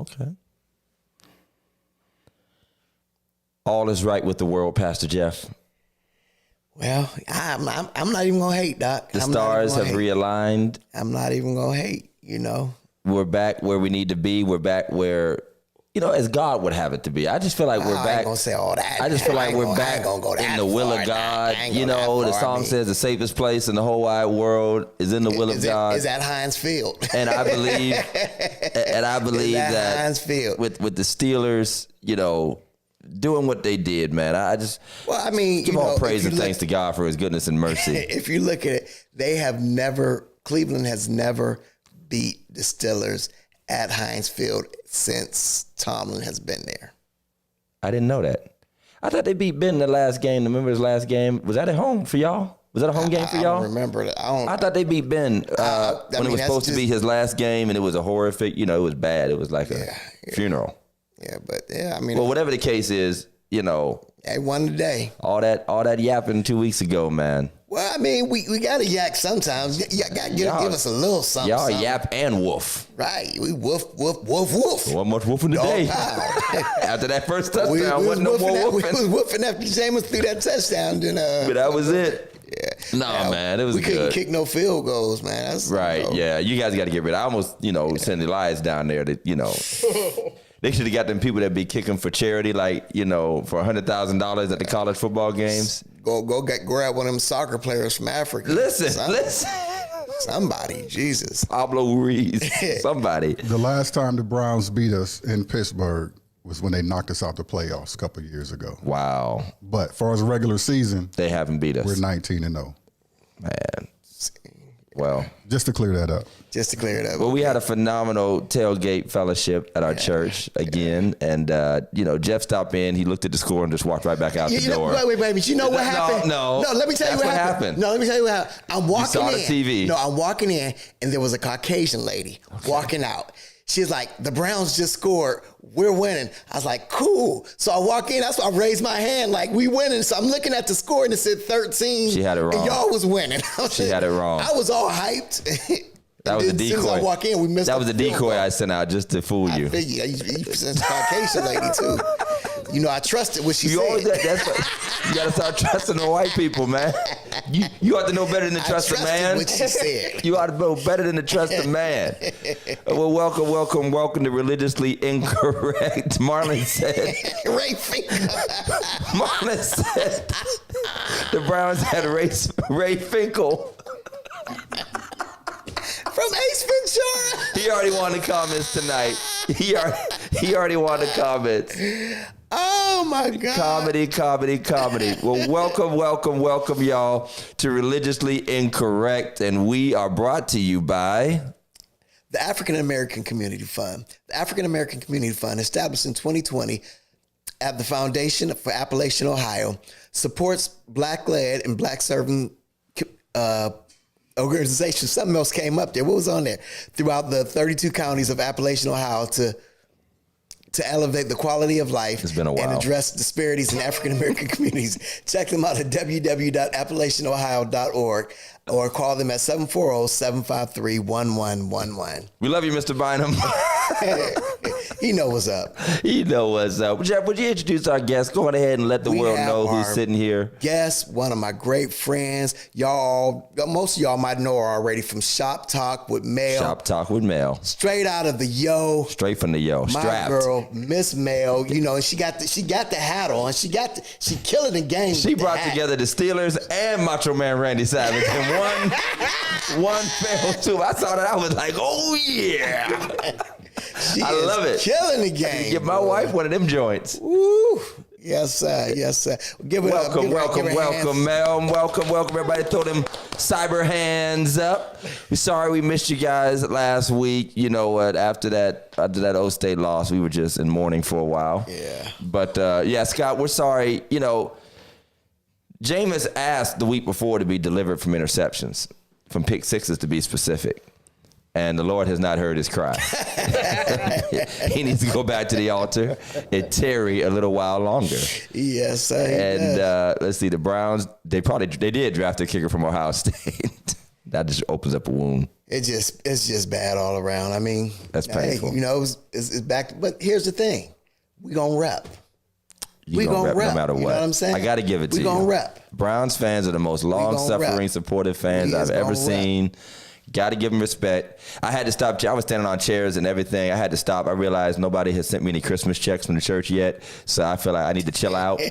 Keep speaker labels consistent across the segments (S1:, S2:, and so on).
S1: Okay. All is right with the world, Pastor Jeff.
S2: Well, I'm not even gonna hate, Doc.
S1: The stars have realigned.
S2: I'm not even gonna hate. You know,
S1: we're back where we need to be. We're back where, as God would have it to be. I just feel like we're back.
S2: I ain't gonna say all that.
S1: I just feel like we're back in the will of God. The song says the safest place in the whole wide world is in the will of God.
S2: Is at Heinz Field.
S1: And I believe, that
S2: Heinz Field.
S1: with the Steelers, doing what they did, man. Give all praise and thanks to God for his goodness and mercy.
S2: If you look at it, Cleveland has never beat the Steelers at Heinz Field since Tomlin has been there.
S1: I didn't know that. I thought they beat Ben in the last game. Remember his last game? Was that at home for y'all? Was that a home game for y'all?
S2: I don't remember that. I
S1: thought they beat Ben when it was supposed to be his last game, and it was a horrific, it was bad. It was like a funeral.
S2: Yeah, but
S1: well, whatever the case is,
S2: they won today.
S1: All that yapping 2 weeks ago, man.
S2: Well, we gotta yak sometimes. You gotta give us a little something.
S1: Y'all yap and woof.
S2: Right, we woof. Wasn't
S1: much woofing today. After that first touchdown, wasn't no more woofing.
S2: We was woofing after Jameis threw that touchdown.
S1: But that was it.
S2: Yeah.
S1: Man, it was good.
S2: We couldn't kick no field goals, man. That's,
S1: right, yeah. You guys got to get rid of it. I almost, send Elias down there to, They should have got them people that be kicking for charity, like, for $100,000 at the college football games.
S2: Go grab one of them soccer players from Africa.
S1: Listen.
S2: Somebody, Jesus.
S1: Pablo Ruiz, somebody.
S3: The last time the Browns beat us in Pittsburgh was when they knocked us out the playoffs a couple of years ago.
S1: Wow.
S3: But as far as the regular season,
S1: they haven't beat us.
S3: We're 19-0.
S1: Man. Well,
S3: just to clear that up.
S1: Well, we had a phenomenal tailgate fellowship at our church again, and Jeff stopped in. He looked at the score and just walked right back out the door.
S2: Wait. You know what happened?
S1: No.
S2: Let me tell you what happened. No, let me tell you what happened. I'm walking in.
S1: You saw the TV.
S2: No, I'm walking in, and there was a Caucasian lady walking out. She's like, the Browns just scored. We're winning. I was like, cool. So I walk in. That's why I raised my hand like, we winning. So I'm looking at the score and it said 13.
S1: She had it wrong.
S2: And y'all was winning.
S1: She had it wrong.
S2: I was all hyped.
S1: That was a decoy.
S2: As soon as I walk in, we missed.
S1: That was a decoy I sent out just to fool you.
S2: I figured. You sent a Caucasian lady too. I trusted what she said.
S1: You got to start trusting the white people, man. You ought to know better than to trust a man.
S2: What she said.
S1: You ought to know better than to trust a man. Well, welcome to Religiously Incorrect. Marlon said. Marlon said the Browns had Ray Finkel.
S2: From Ace Ventura.
S1: He already wanted comments tonight. He already wanted comments.
S2: Oh my God.
S1: Comedy. Well, welcome y'all to Religiously Incorrect, and we are brought to you by
S2: the African American Community Fund. The African American Community Fund, established in 2020 at the Foundation for Appalachian, Ohio, supports Black-led and Black-serving organizations. Something else came up there. What was on there? Throughout the 32 counties of Appalachian, Ohio to elevate the quality of life
S1: and
S2: address disparities in African American communities. Check them out at www.appalachianohio.org or call them at 740-753-1111.
S1: We love you, Mr. Bynum.
S2: He know what's up.
S1: Jeff, would you introduce our guest? Go on ahead and let the world know who's sitting here.
S2: Guest, one of my great friends. Most of y'all might know her already from Shop Talk with Mel. Straight out of the Yo.
S1: Straight from the Yo.
S2: My girl, Miss Mel. And she got the hat on. She killing the game.
S1: She brought together the Steelers and Macho Man Randy Savage in one fell swoop. I saw that. I was like, oh yeah. I love it.
S2: Killing the game.
S1: Give my wife one of them joints.
S2: Woo. Yes, sir. Give it
S1: welcome,
S2: up.
S1: Welcome, Mel. Welcome. Everybody throw them cyber hands up. We're sorry we missed you guys last week. You know what? After that O State loss, we were just in mourning for a while.
S2: Yeah.
S1: But, Scott, we're sorry. Jameis asked the week before to be delivered from interceptions, from pick sixes to be specific. And the Lord has not heard his cry. He needs to go back to the altar and tarry a little while longer.
S2: Yes, sir.
S1: And let's see, the Browns, they did draft a kicker from Ohio State. that just opens up a wound.
S2: It's just bad all around. I mean,
S1: That's painful.
S2: Hey, you know, it's back. But here's the thing: we gonna rep.
S1: We gonna rep no matter what.
S2: You know what I'm saying?
S1: I got to give it to you.
S2: We gonna rep.
S1: Browns fans are the most long-suffering, supportive fans I've ever seen. Got to give them respect. I had to stop. I was standing on chairs and everything. I had to stop. I realized nobody has sent me any Christmas checks from the church yet, so I feel like I need to chill out.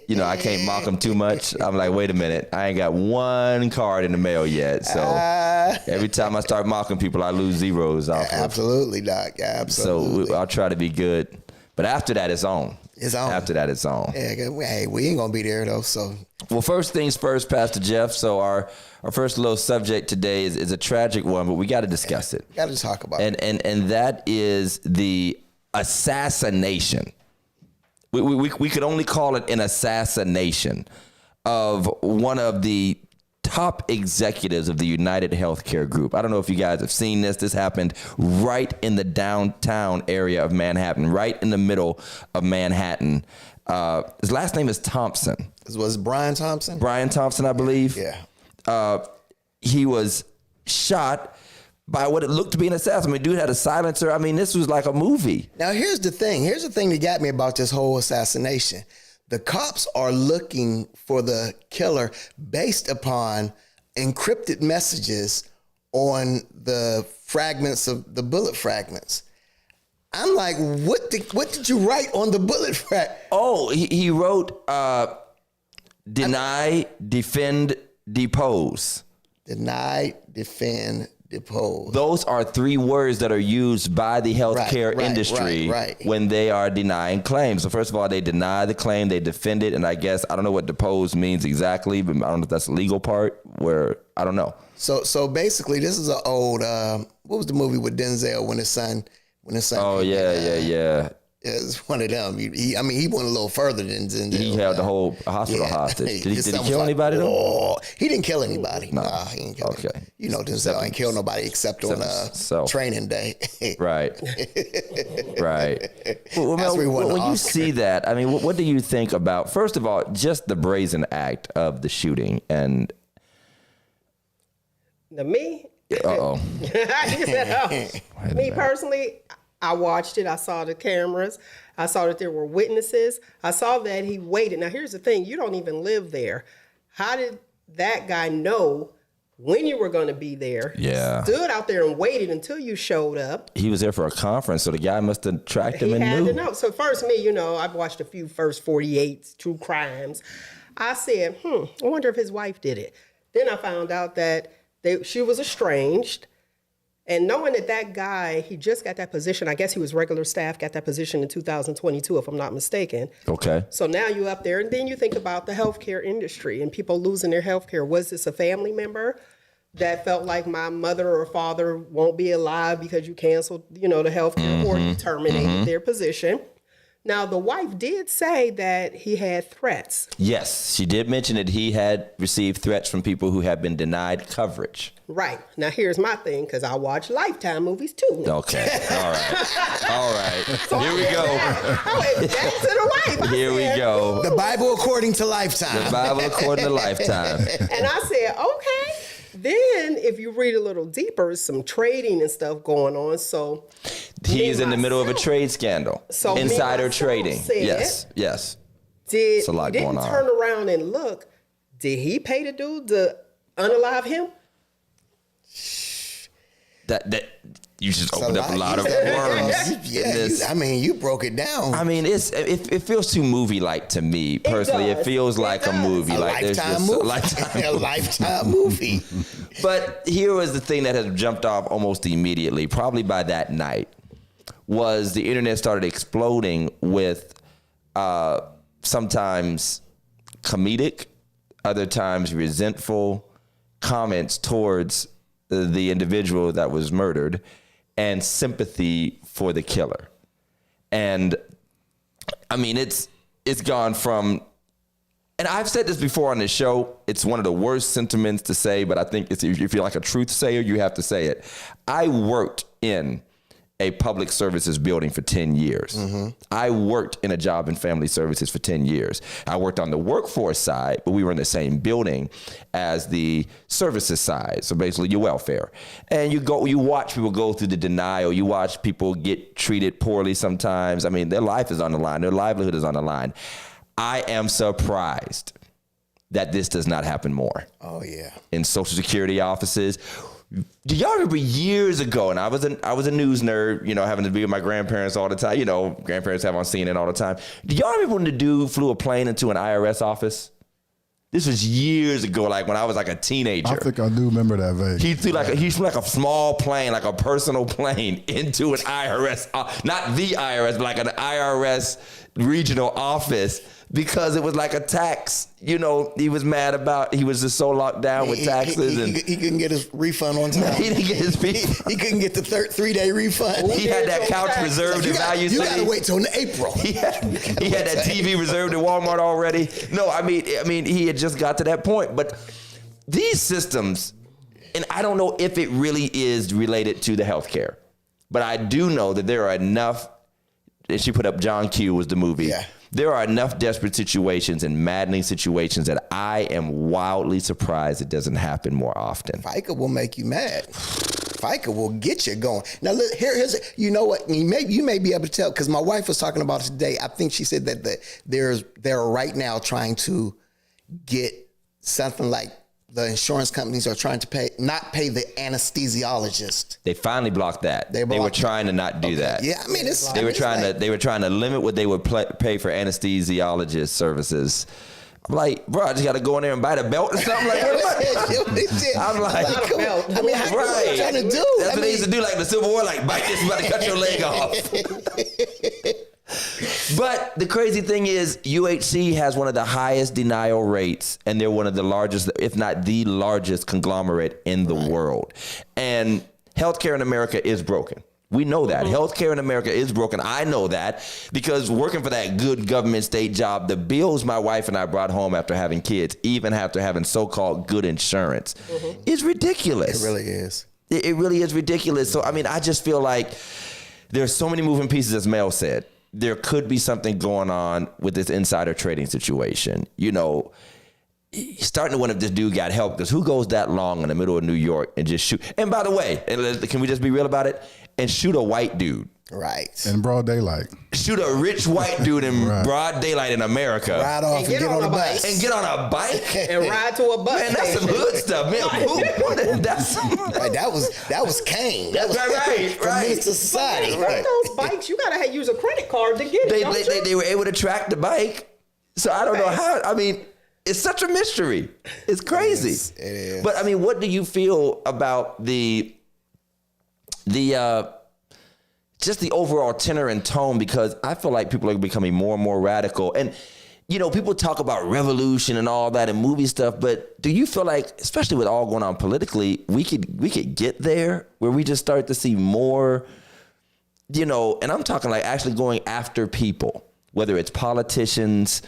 S1: You know, I can't mock them too much. I'm like, wait a minute. I ain't got one card in the mail yet, so every time I start mocking people, I lose zeros off.
S2: Absolutely, Doc. Absolutely.
S1: So I'll try to be good. But after that, it's on.
S2: It's on.
S1: After that, it's on.
S2: Yeah, hey, we ain't gonna be there though. So,
S1: well, first things first, Pastor Jeff. So our first little subject today is a tragic one, but we got to discuss it.
S2: Got to talk about it.
S1: And that is the assassination. We could only call it an assassination of one of the top executives of the United Healthcare Group. I don't know if you guys have seen this. This happened right in the downtown area of Manhattan, right in the middle of Manhattan. His last name is Thompson.
S2: Was Brian Thompson?
S1: Brian Thompson, I believe.
S2: Yeah.
S1: He was shot by what it looked to be an assassin. I mean, dude had a silencer. I mean, this was like a movie.
S2: Now, here's the thing. Here's the thing that got me about this whole assassination. The cops are looking for the killer based upon encrypted messages on the fragments of the bullet fragments. I'm like, what did you write on the bullet fragment?
S1: Oh, he wrote deny, defend, depose.
S2: Deny, defend, depose.
S1: Those are three words that are used by the healthcare industry when they are denying claims. So first of all, they deny the claim, they defend it, and I don't know what depose means exactly, but I don't know if that's the legal part where, I don't know.
S2: So basically, this is an old, what was the movie with Denzel when his son
S1: Oh, yeah.
S2: It's one of them. He went a little further than
S1: he held the whole hospital hostage. Did he kill anybody though?
S2: Oh, he didn't kill anybody.
S1: No.
S2: Nah, he didn't kill
S1: Okay.
S2: anybody. You know, Denzel ain't killed nobody except on training day.
S1: Right. Well, when you see that, I mean, what do you think about, first of all, just the brazen act of the shooting and...
S4: Me?
S1: Uh-oh.
S4: Me personally, I watched it. I saw the cameras. I saw that there were witnesses. I saw that he waited. Now, here's the thing. You don't even live there. How did that guy know when you were going to be there?
S1: Yeah.
S4: Stood out there and waited until you showed up.
S1: He was there for a conference, so the guy must have tracked him and knew.
S4: He had to know. So first, I've watched a few First 48 true crimes. I said, I wonder if his wife did it. Then I found out that she was estranged. And knowing that guy, he just got that position, I guess he was regular staff, got that position in 2022, if I'm not mistaken.
S1: Okay.
S4: So now you up there, and then you think about the healthcare industry and people losing their healthcare. Was this a family member that felt like my mother or father won't be alive because you canceled, the healthcare or you terminated their position? Now, the wife did say that he had threats.
S1: Yes, she did mention that he had received threats from people who have been denied coverage.
S4: Right. Now, here's my thing, because I watch Lifetime movies, too.
S1: Okay. All right. So here we go.
S4: I went back to the wife.
S1: Here we go.
S2: The Bible according to Lifetime.
S1: The Bible according to Lifetime.
S4: And I said, okay. Then, if you read a little deeper, some trading and stuff going on. So
S1: he is in the middle of a trade scandal.
S4: So
S1: insider trading. Yes. It's a lot going on.
S4: Turn around and look. Did he pay the dude to unalive him?
S1: That you just opened up a lot of worms.
S2: You broke it down.
S1: I mean, it feels too movie-like to me personally. It feels like a movie, like there's just a
S2: lifetime movie.
S1: But here was the thing that has jumped off almost immediately, probably by that night, was the internet started exploding with sometimes comedic, other times resentful comments towards the individual that was murdered and sympathy for the killer. And I mean, it's gone from, and I've said this before on this show, it's one of the worst sentiments to say, but I think if you're like a truth sayer, you have to say it. I worked in a public services building for 10 years. I worked in a job and family services for 10 years. I worked on the workforce side, but we were in the same building as the services side. So basically your welfare. And you watch people go through the denial. You watch people get treated poorly sometimes. I mean, their life is on the line. Their livelihood is on the line. I am surprised that this does not happen more.
S2: Oh, yeah.
S1: In Social Security offices. Do y'all remember years ago, and I was a news nerd, having to be with my grandparents all the time. Grandparents have on CNN all the time. Do y'all remember when the dude flew a plane into an IRS office? This was years ago, like when I was like a teenager.
S3: I think I do remember that vague.
S1: He flew like a small plane, like a personal plane into an IRS, not the IRS, but like an IRS regional office, because it was like a tax. He was mad about, he was just so locked down with taxes.
S2: He couldn't get his refund on time.
S1: He didn't get his refund.
S2: He couldn't get the 3-day refund.
S1: He had that couch reserved in Value City.
S2: You got to wait till April.
S1: He had that TV reserved at Walmart already. No, I mean, he had just got to that point. But these systems, and I don't know if it really is related to the healthcare, but I do know that there are enough, and she put up John Q was the movie.
S2: Yeah.
S1: There are enough desperate situations and maddening situations that I am wildly surprised it doesn't happen more often.
S2: FICA will make you mad. FICA will get you going. Now, look, here's you know what? You may be able to tell, because my wife was talking about it today. I think she said that they're right now trying to get something like the insurance companies are trying to not pay the anesthesiologist.
S1: They finally blocked that. They were trying to not do that.
S2: Yeah, I mean,
S1: they were trying to limit what they would pay for anesthesiologist services. I'm like, bro, I just got to go in there and buy the belt or something. Like, I'm like,
S2: come on. I mean, what are you trying to do?
S1: That's what they used to do, like the Civil War, like bite this, you about to cut your leg off. But the crazy thing is UHC has one of the highest denial rates, and they're one of the largest, if not the largest conglomerate in the world. And healthcare in America is broken. We know that. Healthcare in America is broken. I know that because working for that good government state job, the bills my wife and I brought home after having kids, even after having so-called good insurance, is ridiculous.
S2: It really is.
S1: It really is ridiculous. So, I mean, I just feel like there's so many moving pieces, as Mel said. There could be something going on with this insider trading situation. You're starting to wonder if this dude got help, because who goes that long in the middle of New York and just shoot? And by the way, can we just be real about it? And shoot a white dude.
S2: Right.
S3: In broad daylight.
S1: Shoot a rich white dude in broad daylight in America.
S2: Ride off and get on a bus.
S1: And get on a bike.
S4: And ride to a bus.
S1: Man, that's some hood stuff, man.
S2: Right, that was Kane.
S1: That's right.
S2: From Minister Society.
S4: Right. Those bikes, you gotta use a credit card to get it.
S1: They were able to track the bike. So I don't know how. I mean, it's such a mystery. It's crazy.
S2: It is.
S1: But I mean, what do you feel about the just the overall tenor and tone? Because I feel like people are becoming more and more radical. And, people talk about revolution and all that and movie stuff, but do you feel like, especially with all going on politically, we could get there where we just start to see more, and I'm talking like actually going after people, whether it's politicians,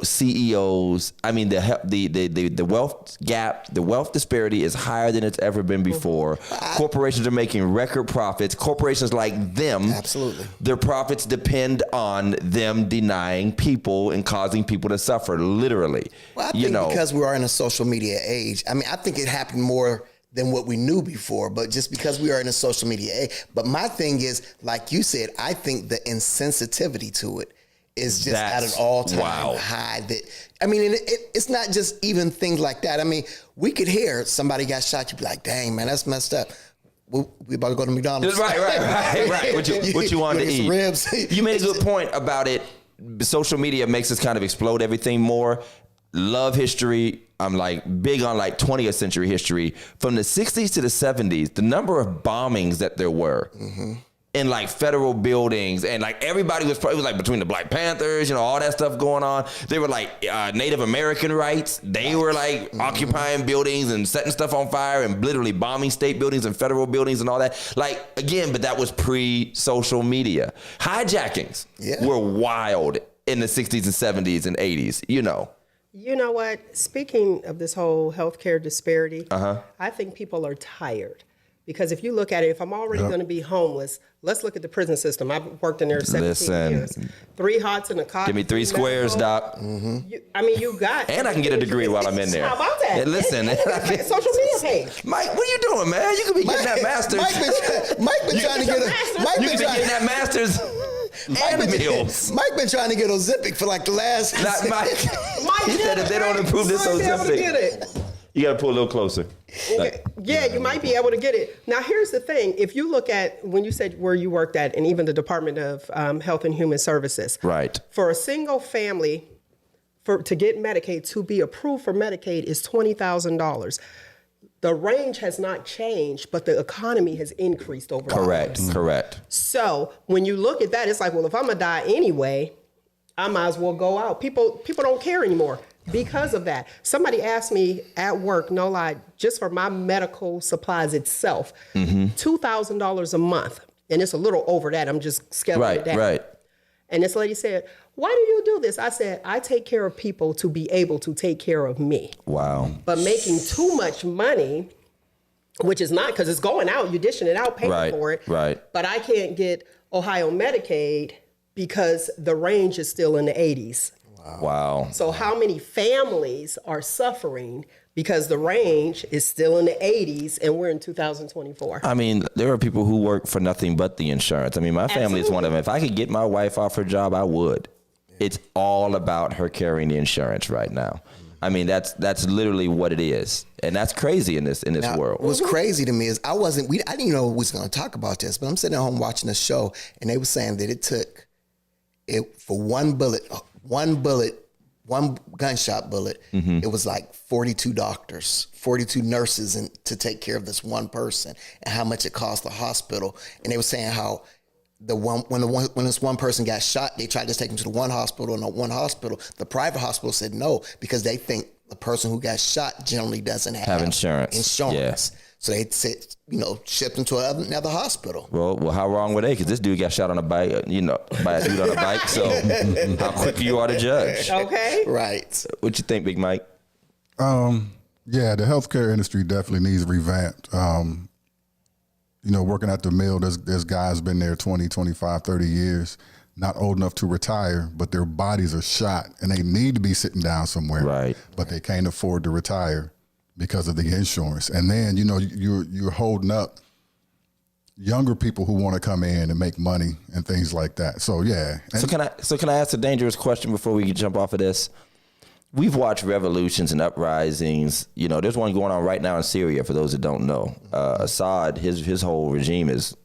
S1: CEOs. I mean, the wealth gap, the wealth disparity is higher than it's ever been before. Corporations are making record profits. Corporations like them,
S2: absolutely,
S1: their profits depend on them denying people and causing people to suffer, literally.
S2: Well, I think because we are in a social media age, I mean, I think it happened more than what we knew before, but just because we are in a social media age. But my thing is, like you said, I think the insensitivity to it is just at an all-time high. It's not just even things like that. I mean, we could hear somebody got shot. You'd be like, dang, man, that's messed up. We about to go to McDonald's.
S1: Right. What you want to eat.
S2: Ribs.
S1: You made a good point about it. Social media makes us kind of explode everything more. Love history. I'm like big on like 20th century history. From the 60s to the 70s, the number of bombings that there were in like federal buildings, and like everybody it was like between the Black Panthers, all that stuff going on. They were like Native American rights. They were like occupying buildings and setting stuff on fire and literally bombing state buildings and federal buildings and all that. Like, again, but that was pre-social media. Hijackings were wild in the 60s and 70s and 80s, You know
S4: what? Speaking of this whole healthcare disparity, I think people are tired. Because if you look at it, if I'm already going to be homeless, let's look at the prison system. I've worked in there 17 years. 3 hots and a cot.
S1: Give me 3 squares, Doc.
S4: You got.
S1: And I can get a degree while I'm in there.
S4: How about that?
S1: And listen.
S4: Social media page.
S1: Mike, what are you doing, man? You could be getting that master's.
S2: Mike been trying to get a.
S1: You could be getting that master's and meals.
S2: Mike been trying to get Ozempic for like the last.
S1: Not Mike. He said if they don't improve this Ozempic. You got to pull a little closer.
S4: Yeah, you might be able to get it. Now, here's the thing. If you look at when you said where you worked at and even the Department of Health and Human Services.
S1: Right.
S4: For a single family, to get Medicaid, to be approved for Medicaid is $20,000. The range has not changed, but the economy has increased over
S1: Correct.
S4: So when you look at that, it's like, well, if I'm going to die anyway, I might as well go out. People don't care anymore. Because of that, somebody asked me at work, no lie, just for my medical supplies itself, $2,000 a month. And it's a little over that. I'm just scaling it down.
S1: Right.
S4: And this lady said, why do you do this? I said, I take care of people to be able to take care of me.
S1: Wow.
S4: But making too much money, which is not, because it's going out, you're dishing it out, paying for it.
S1: Right.
S4: But I can't get Ohio Medicaid because the range is still in the 80s.
S1: Wow.
S4: So how many families are suffering because the range is still in the 80s and we're in 2024?
S1: I mean, there are people who work for nothing but the insurance. I mean, my family is one of them. If I could get my wife off her job, I would. It's all about her carrying the insurance right now. I mean, that's literally what it is. And that's crazy in this world.
S2: What's crazy to me is I didn't even know we was going to talk about this, but I'm sitting at home watching the show and they were saying that it took for one gunshot bullet, it was like 42 doctors, 42 nurses to take care of this one person and how much it cost the hospital. And they were saying how when this one person got shot, they tried to take him to the one hospital, and the private hospital said no, because they think the person who got shot generally doesn't have
S1: insurance.
S2: Yeah. So they said, shipped him to another hospital.
S1: Well, how wrong were they? Because this dude got shot on a bike, by a dude on a bike. So how quick you are to judge?
S4: Okay.
S2: Right.
S1: What you think, Big Mike?
S3: Yeah, the healthcare industry definitely needs revamped. Working at the mill, there's guys been there 20, 25, 30 years, not old enough to retire, but their bodies are shot and they need to be sitting down somewhere.
S1: Right.
S3: But they can't afford to retire because of the insurance. And then, you're holding up younger people who want to come in and make money and things like that. So, yeah.
S1: So can I ask a dangerous question before we jump off of this? We've watched revolutions and uprisings. There's one going on right now in Syria, for those that don't know. Assad, his whole regime is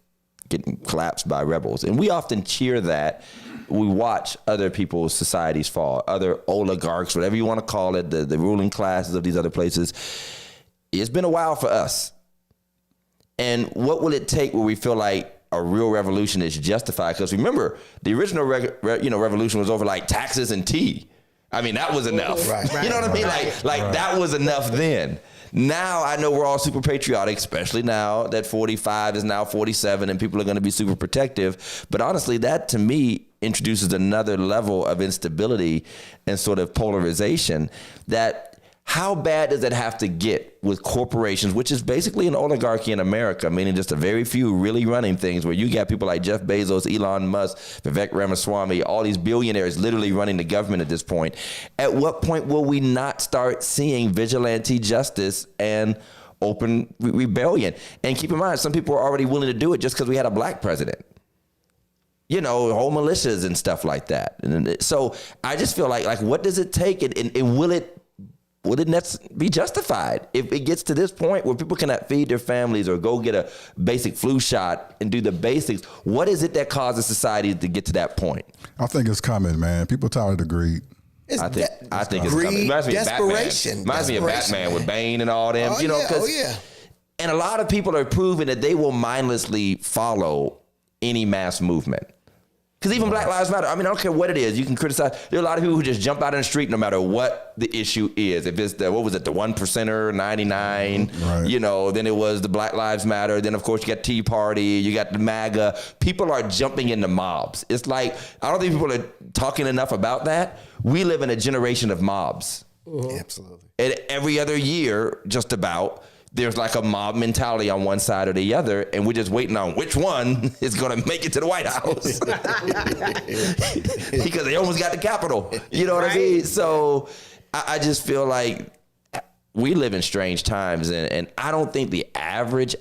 S1: getting collapsed by rebels. And we often cheer that. We watch other people's societies fall, other oligarchs, whatever you want to call it, the ruling classes of these other places. It's been a while for us. And what will it take where we feel like a real revolution is justified? Because remember, the original revolution was over like taxes and tea. I mean, that was enough.
S2: Right.
S1: You know what I mean? Like that was enough then. Now I know we're all super patriotic, especially now that 45 is now 47 and people are going to be super protective. But honestly, that to me introduces another level of instability and sort of polarization. That how bad does it have to get with corporations, which is basically an oligarchy in America, meaning just a very few really running things, where you got people like Jeff Bezos, Elon Musk, Vivek Ramaswamy, all these billionaires literally running the government at this point. At what point will we not start seeing vigilante justice and open rebellion? And keep in mind, some people are already willing to do it just because we had a black president. Whole militias and stuff like that. And so I just feel like what does it take, and will it be justified if it gets to this point where people cannot feed their families or go get a basic flu shot and do the basics? What is it that causes society to get to that point?
S3: I think it's coming, man. People tired of greed.
S1: I think it's
S2: greed,
S1: coming. Reminds me
S2: desperation.
S1: Reminds me of Batman with Bane and all them.
S2: Oh, yeah.
S1: And a lot of people are proving that they will mindlessly follow any mass movement. Because even Black Lives Matter, I mean, I don't care what it is. You can criticize. There are a lot of people who just jump out in the street no matter what the issue is. If it's the 1%er, 99, right. Then it was the Black Lives Matter. Then, of course, you got Tea Party. You got the MAGA. People are jumping into mobs. It's like, I don't think people are talking enough about that. We live in a generation of mobs.
S2: Mm-hmm. Absolutely.
S1: And every other year, just about, there's like a mob mentality on one side or the other, and we're just waiting on which one is going to make it to the White House. Because they almost got the Capitol. You know what I mean? So I just feel like we live in strange times, and I don't think the average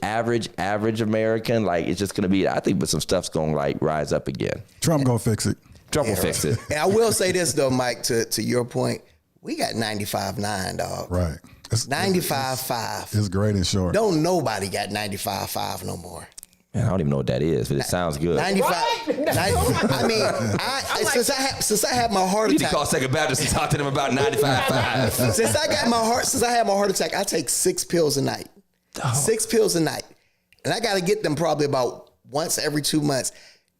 S1: American, like, it's just going to be, I think, but some stuff's going to, like, rise up again.
S3: Trump going to fix it.
S1: Trump will fix it.
S2: And I will say this, though, Mike, to your point, we got 95.9, dog.
S3: Right. It's
S2: 95.5.
S3: It's great and short.
S2: Don't nobody got 95.5 no more.
S1: Man, I don't even know what that is, but it sounds good.
S2: 95. I mean, since I had my heart
S1: You need to
S2: attack.
S1: call Second Baptist and talk to them about 95.5.
S2: Since I had my heart attack, I take 6 pills a night. 6 pills a night. And I got to get them probably about once every 2 months.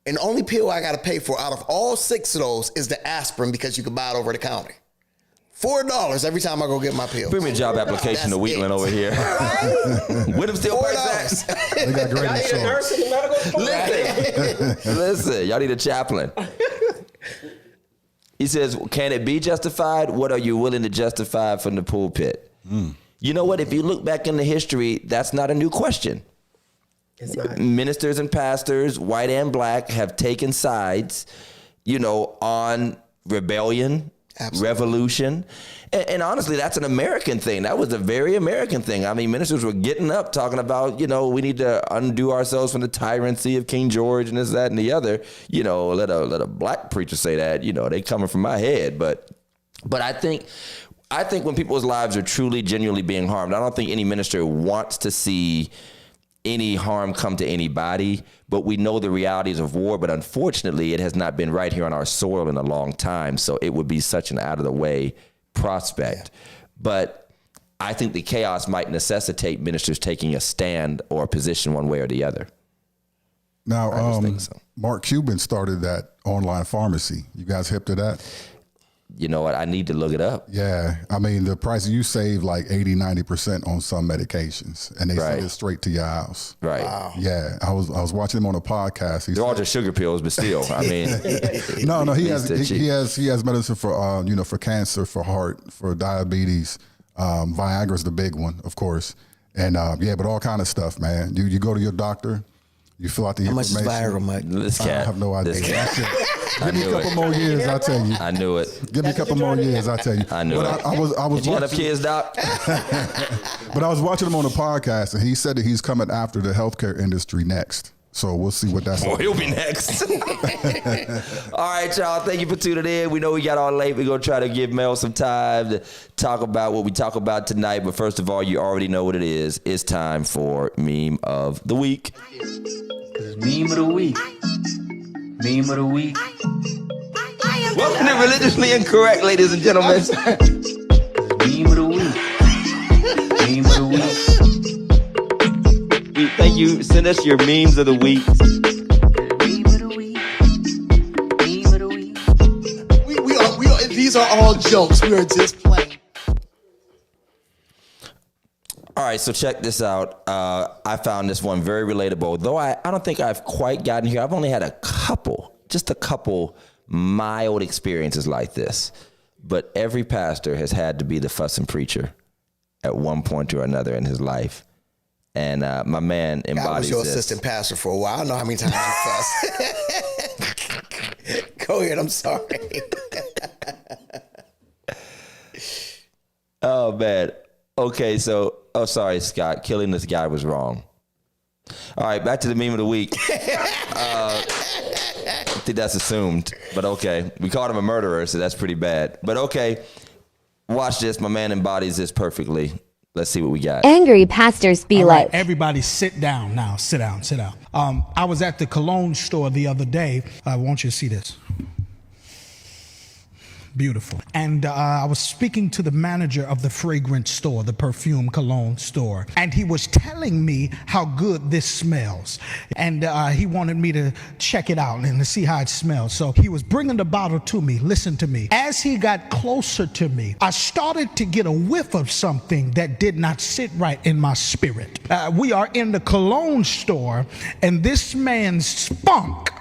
S2: And the only pill I got to pay for out of all 6 of those is the aspirin, because you can buy it over the counter. $4 every time I go get my pills.
S1: Bring me a job application to Wheatland over here. With them still price tax.
S3: They got great and short.
S4: Nurse in the medical school.
S1: Listen, y'all need a chaplain. He says, can it be justified? What are you willing to justify from the pulpit? You know what? If you look back into history, that's not a new question.
S4: It's not.
S1: Ministers and pastors, white and black, have taken sides, on rebellion, absolutely, revolution. And honestly, that's an American thing. That was a very American thing. I mean, ministers were getting up talking about, we need to undo ourselves from the tyranny of King George and this, that, and the other. Let a black preacher say that, they coming from my head. But I think when people's lives are truly, genuinely being harmed, I don't think any minister wants to see any harm come to anybody, but we know the realities of war. But unfortunately, it has not been right here on our soil in a long time. So it would be such an out of the way prospect. Yeah. But I think the chaos might necessitate ministers taking a stand or a position one way or the other.
S3: Now, Mark Cuban started that online pharmacy. You guys hip to that?
S1: You know what? I need to look it up.
S3: Yeah. I mean, the price, you save like 80, 90% on some medications, and they send it straight to your house.
S1: Right.
S2: Wow.
S3: Yeah. I was watching him on a podcast.
S1: They're all just sugar pills, but still, I mean.
S3: No, he has medicine for, for cancer, for heart, for diabetes. Viagra's the big one, of course. And but all kind of stuff, man. You go to your doctor, you fill out the information.
S2: How much is Viagra, Mike?
S1: This cat.
S3: I have no idea.
S1: Give
S3: me a couple more years, I'll tell you.
S1: I knew it.
S3: Give me a couple more years, I'll tell you.
S1: I knew it.
S3: I was
S1: you got enough kids, Doc?
S3: But I was watching him on a podcast, and he said that he's coming after the healthcare industry next. So we'll see what that's like.
S1: He'll be next. All right, y'all. Thank you for tuning in. We know we got on late. We're going to try to give Mel some time to talk about what we talk about tonight. But first of all, you already know what it is. It's time for Meme of the Week.
S5: Meme of the Week. Meme of the Week.
S1: Welcome to Religiously Incorrect, ladies and gentlemen.
S5: Meme of the Week. Meme of the Week.
S1: Thank you. Send us your memes of the week.
S5: Meme of the Week. Meme of the Week.
S2: We are, these are all jokes. We are just playing.
S1: All right, so check this out. I found this one very relatable, though I don't think I've quite gotten here. I've only had just a couple mild experiences like this. But every pastor has had to be the fussing preacher at one point or another in his life. And my man embodies this. I was your
S2: assistant pastor for a while. I know how many times you fuss. Go ahead, I'm sorry.
S1: Oh, man. Okay, so, sorry, Scott. Killing this guy was wrong. All right, back to the meme of the week. I think that's assumed, but okay. We called him a murderer, so that's pretty bad. But okay, watch this. My man embodies this perfectly. Let's see what we got.
S6: Angry pastors be
S7: All right,
S6: like.
S7: everybody sit down now. Sit down. I was at the cologne store the other day. I want you to see this. Beautiful. And I was speaking to the manager of the fragrance store, the perfume cologne store. And he was telling me how good this smells. And he wanted me to check it out and to see how it smells. So he was bringing the bottle to me. Listen to me. As he got closer to me, I started to get a whiff of something that did not sit right in my spirit. We are in the cologne store, and this man's spunk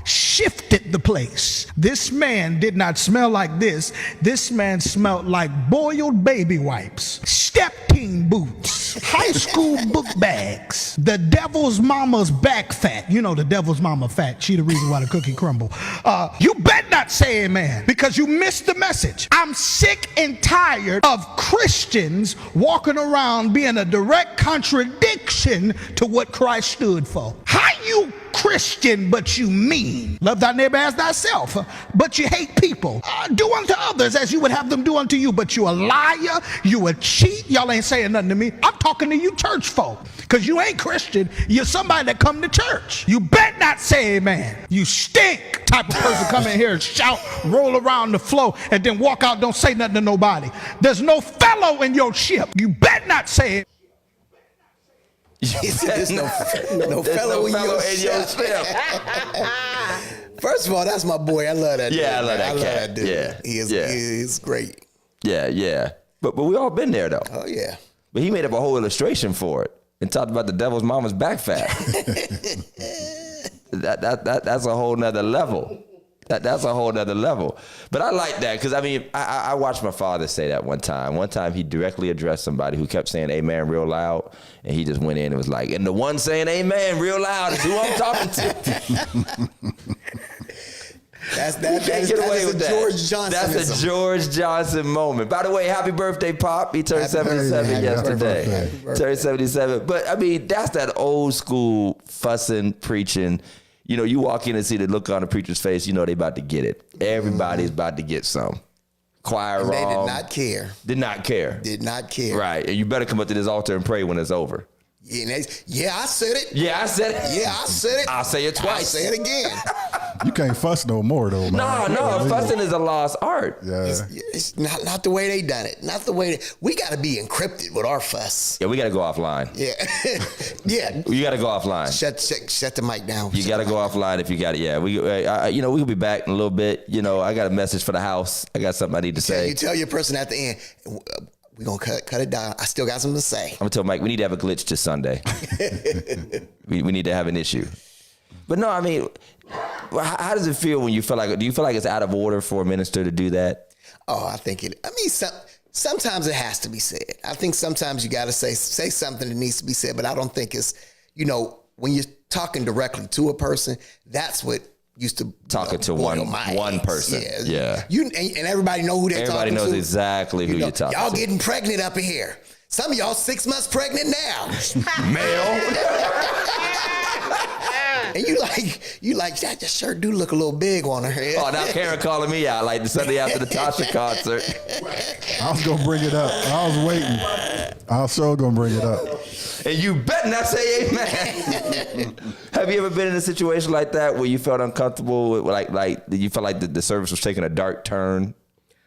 S7: shifted the place. This man did not smell like this. This man smelled like boiled baby wipes, step team boots, high school book bags, the devil's mama's back fat. You know the devil's mama fat. She the reason why the cookie crumble. You bet not say amen, because you missed the message. I'm sick and tired of Christians walking around being a direct contradiction to what Christ stood for. How you Christian, but you mean? Love thy neighbor as thyself, but you hate people. Do unto others as you would have them do unto you, but you a liar, you a cheat. Y'all ain't saying nothing to me. I'm talking to you church folk, because you ain't Christian. You're somebody that come to church. You bet not say amen. You stink type of person come in here and shout, roll around the floor, and then walk out, don't say nothing to nobody. There's no fellow in your ship. You bet not say it.
S2: There's no fellow in your ship. First of all, that's my boy. I love that dude.
S1: Yeah, I love that cat. Yeah.
S2: He is great.
S1: Yeah. But we all been there though.
S2: Oh yeah.
S1: But he made up a whole illustration for it and talked about the devil's mama's back fat. That's a whole nother level. That's a whole nother level. But I like that because, I mean, I watched my father say that one time. One time he directly addressed somebody who kept saying amen real loud, and he just went in and was like, and the one saying amen real loud is who I'm talking to.
S2: That's a George Johnson.
S1: That's a George Johnson moment. By the way, happy birthday, Pop. He turned 77 yesterday. Turned 77. But, I mean, that's that old school fussing, preaching. You know, you walk in and see the look on the preacher's face, you know they about to get it. Everybody's about to get some. Choir
S2: and
S1: wrong.
S2: They did not care.
S1: Did not care.
S2: Right.
S1: And you better come up to this altar and pray when it's over.
S2: Yeah, I said it.
S1: Yeah, I said it.
S2: Yeah, I said it.
S1: I'll say it twice.
S2: I'll say it again.
S3: You can't fuss no more though, man.
S1: No, fussing is a lost art.
S3: Yeah.
S2: It's not the way they done it. Not the way we got to be encrypted with our fuss.
S1: Yeah, we got to go offline.
S2: Yeah. Yeah.
S1: You got to go offline.
S2: Shut the mic down.
S1: You got to go offline if you got it. Yeah, we could be back in a little bit. You know, I got a message for the house. I got something I need to say.
S2: You tell your person at the end, we're going to cut it down. I still got something to say.
S1: I'm going to tell Mike, we need to have a glitch this Sunday. we need to have an issue. But no, I mean, how does it feel when you feel like, do you feel like it's out of order for a minister to do that?
S2: Oh, I think sometimes it has to be said. I think sometimes you got to say something that needs to be said, but I don't think it's, when you're talking directly to a person, that's what used to
S1: talking to one person. Yeah.
S2: And everybody know who they're talking to.
S1: Everybody knows exactly who you're talking to.
S2: Y'all getting pregnant up in here. Some of y'all 6 months pregnant now.
S1: Male.
S2: And you like that just sure do look a little big on her.
S1: Oh, now Karen calling me out like the Sunday after the Tasha concert.
S3: I was gonna bring it up. I was waiting. I was sure gonna bring it up.
S1: And you better not say amen. Have you ever been in a situation like that where you felt uncomfortable, like you felt like the service was taking a dark turn?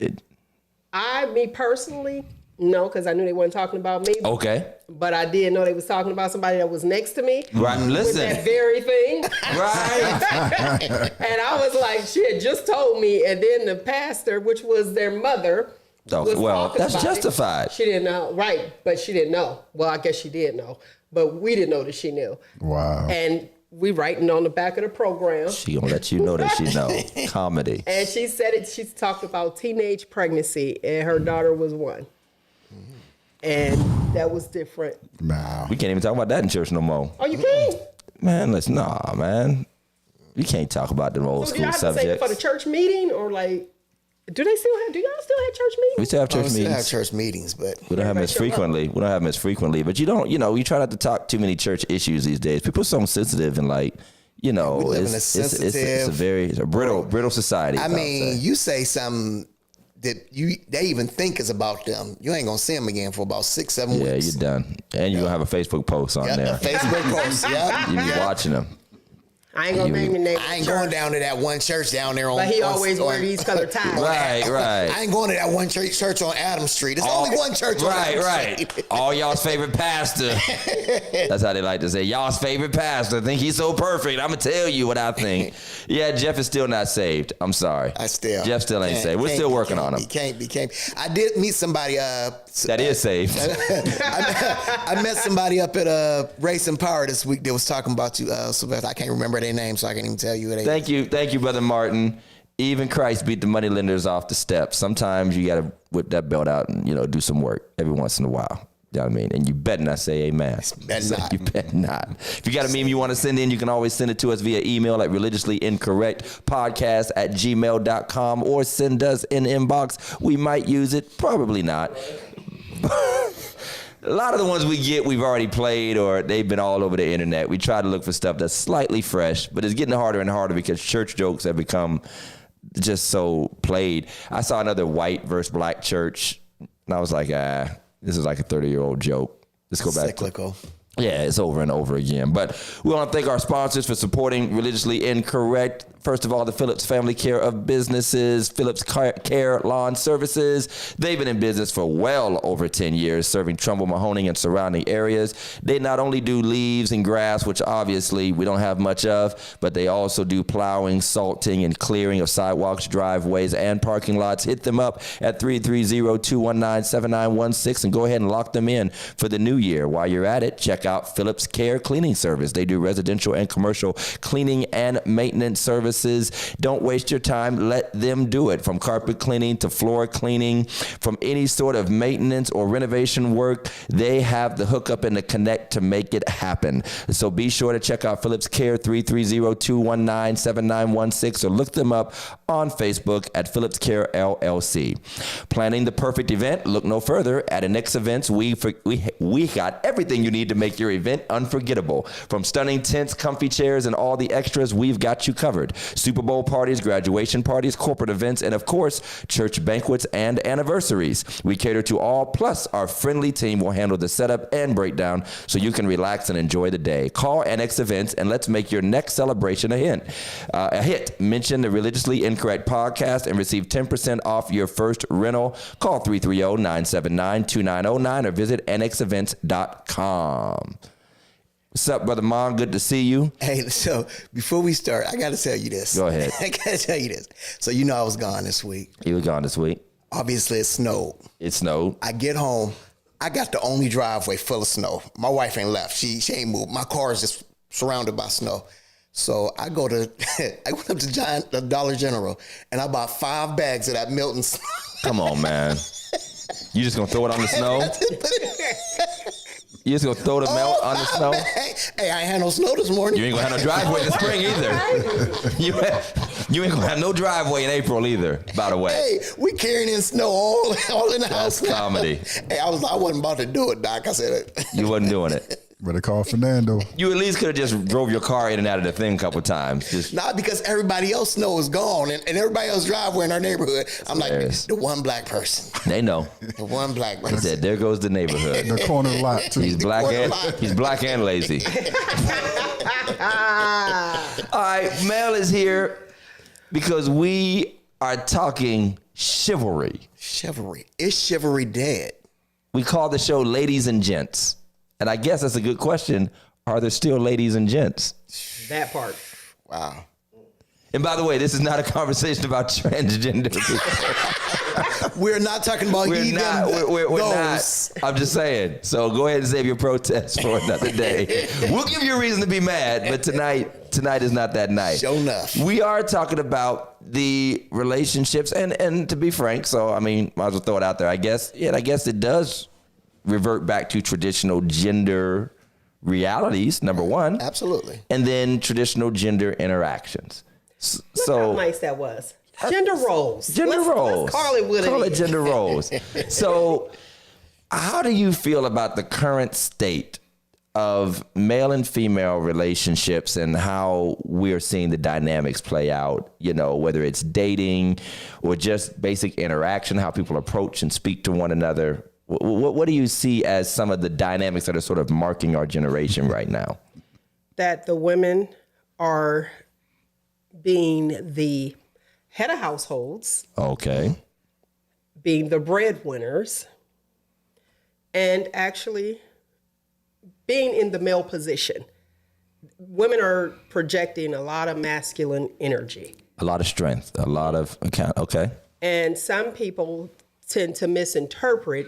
S4: Me personally, no, because I knew they weren't talking about me.
S1: Okay.
S4: But I did know they was talking about somebody that was next to me.
S1: Right, listen.
S4: With that very thing.
S1: Right.
S4: And I was like, she had just told me. And then the pastor, which was their mother, was
S1: well,
S4: talking
S1: that's
S4: about
S1: justified.
S4: It. She didn't know. Right. But she didn't know. Well, I guess she did know. But we didn't know that she knew.
S3: Wow.
S4: And we writing on the back of the program.
S1: She gonna let you know that she know. Comedy.
S4: And she said it. She talked about teenage pregnancy, and her daughter was 1. And that was different.
S3: Nah.
S1: We can't even talk about that in church no more.
S4: Oh, you can't?
S1: Man, man. You can't talk about them old
S4: So
S1: school
S4: do you have
S1: subjects.
S4: to say for the church meeting, or like, do y'all still have church meetings?
S1: We still have church
S2: We
S1: meetings.
S2: have church meetings, but
S1: We don't have them as frequently. But you don't, you try not to talk too many church issues these days. People are so sensitive and like,
S2: we live in a sensitive,
S1: it's a brittle society.
S2: I mean, you say something that they even think is about them, you ain't gonna see them again for about 6-7 weeks.
S1: Yeah, you're done. And you're gonna have a Facebook post on there.
S2: A Facebook post, yeah.
S1: You be watching them.
S4: I ain't gonna name your name.
S2: I ain't going down to that one church down there on.
S4: But he always wear these colored ties.
S1: Right.
S2: I ain't going to that one church on Adams Street. There's only one church on Adams Street.
S1: All y'all's favorite pastor. That's how they like to say. Y'all's favorite pastor. Think he's so perfect. I'm gonna tell you what I think. Yeah, Jeff is still not saved. I'm sorry. Jeff still ain't saved. We're still working on him.
S2: He can't. I did meet somebody.
S1: That is saved.
S2: I met somebody up at Race and Power this week that was talking about you, Sylvester. I can't remember remember their name, so I can't even tell you.
S1: Thank you, Brother Martin. Even Christ beat the money lenders off the steps. Sometimes you got to whip that belt out and, do some work every once in a while. You know what I mean? And you better not say amen. You better not. If you got a meme you want to send in, you can always send it to us via email at religiouslyincorrectpodcast@gmail.com or send us an inbox. We might use it. Probably not. A lot of the ones we get, we've already played or they've been all over the internet. We try to look for stuff that's slightly fresh, but it's getting harder and harder because church jokes have become just so played. I saw another white versus black church, and I was like, this is like a 30-year-old joke. Let's go back.
S2: Cyclical.
S1: Yeah, it's over and over again. But we want to thank our sponsors for supporting Religiously Incorrect. First of all, the Phillips Family Care of Businesses, Phillips Care Lawn Services. They've been in business for well over 10 years, serving Trumbull, Mahoning, and surrounding areas. They not only do leaves and grass, which obviously we don't have much of, but they also do plowing, salting, and clearing of sidewalks, driveways, and parking lots. Hit them up at 330-219-7916 and go ahead and lock them in for the new year. While you're at it, check out Phillips Care Cleaning Service. They do residential and commercial cleaning and maintenance services. Don't waste your time. Let them do it. From carpet cleaning to floor cleaning, from any sort of maintenance or renovation work, they have the hookup and the connect to make it happen. So be sure to check out Phillips Care, 330-219-7916, or look them up on Facebook at Phillips Care LLC. Planning the perfect event? Look no further. At Annex Events, we got everything you need to make your event unforgettable. From stunning tents, comfy chairs, and all the extras, we've got you covered. Super Bowl parties, graduation parties, corporate events, and of course, church banquets and anniversaries. We cater to all, plus our friendly team will handle the setup and breakdown so you can relax and enjoy the day. Call Annex Events and let's make your next celebration a hit. Mention the Religiously Incorrect podcast and receive 10% off your first rental. Call 330-979-2909 or visit annexevents.com. What's up, Brother Mon? Good to see you.
S2: Hey, so before we start, I got to tell you this.
S1: Go ahead.
S2: I got to tell you this. So I was gone this week.
S1: You were gone this week?
S2: Obviously, it snowed.
S1: It snowed.
S2: I get home. I got the only driveway full of snow. My wife ain't left. She ain't moved. My car is just surrounded by snow. So I went up to Dollar General, and I bought 5 bags of that Milton snow.
S1: Come on, man. You just going to throw it on the snow? You just gonna throw the melt on the snow?
S2: Hey, I ain't had no snow this morning.
S1: You ain't gonna have no driveway in the spring either. You ain't gonna have no driveway in April either, by the way.
S2: Hey, we carrying in snow all in the house.
S1: That's comedy.
S2: Hey, I wasn't about to do it, Doc. I said it.
S1: You wasn't doing it.
S3: Better call Fernando.
S1: You at least could have just drove your car in and out of the thing a couple times.
S2: Not because everybody else snow is gone and everybody else driveway in our neighborhood. I'm hilarious. Like, the one black person.
S1: They know.
S2: The one black person.
S1: He said, there goes the neighborhood.
S3: The corner lot, too.
S1: He's black and lazy. All right, Mel is here because we are talking chivalry.
S2: Chivalry. Is chivalry dead?
S1: We call the show Ladies and Gents. And I guess that's a good question. Are there still ladies and gents?
S4: That part.
S2: Wow.
S1: And by the way, this is not a conversation about transgender people.
S2: We're not talking about
S1: We're not. I'm just saying. So go ahead and save your protest for another day. We'll give you a reason to be mad, but tonight is not that night.
S2: Sure enough.
S1: We are talking about the relationships, and to be frank, so I mean, might as well throw it out there. I guess it does revert back to traditional gender realities, number one.
S2: Absolutely.
S1: And then traditional gender interactions.
S4: Look how nice that was. Gender roles. Let's call it what it is.
S1: Gender roles. So how do you feel about the current state of male and female relationships and how we're seeing the dynamics play out, whether it's dating or just basic interaction, how people approach and speak to one another? What do you see as some of the dynamics that are sort of marking our generation right now?
S4: That the women are being the head of households.
S1: Okay.
S4: Being the breadwinners. And actually being in the male position. Women are projecting a lot of masculine energy.
S1: A lot of strength, a lot of account. Okay.
S4: And some people tend to misinterpret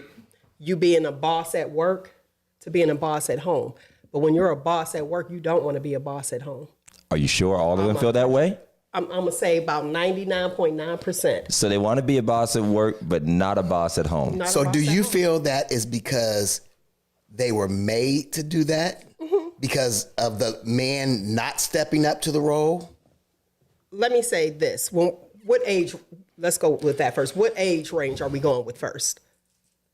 S4: you being a boss at work to being a boss at home. But when you're a boss at work, you don't want to be a boss at home.
S1: Are you sure all of them feel that way?
S4: I'm going to say about 99.9%.
S1: So they want to be a boss at work, but not a boss at home.
S4: Not
S2: So
S4: about
S2: do you
S4: that.
S2: feel that is because they were made to do that? Because of the man not stepping up to the role?
S4: Let me say this. What age, let's go with that first. What age range are we going with first?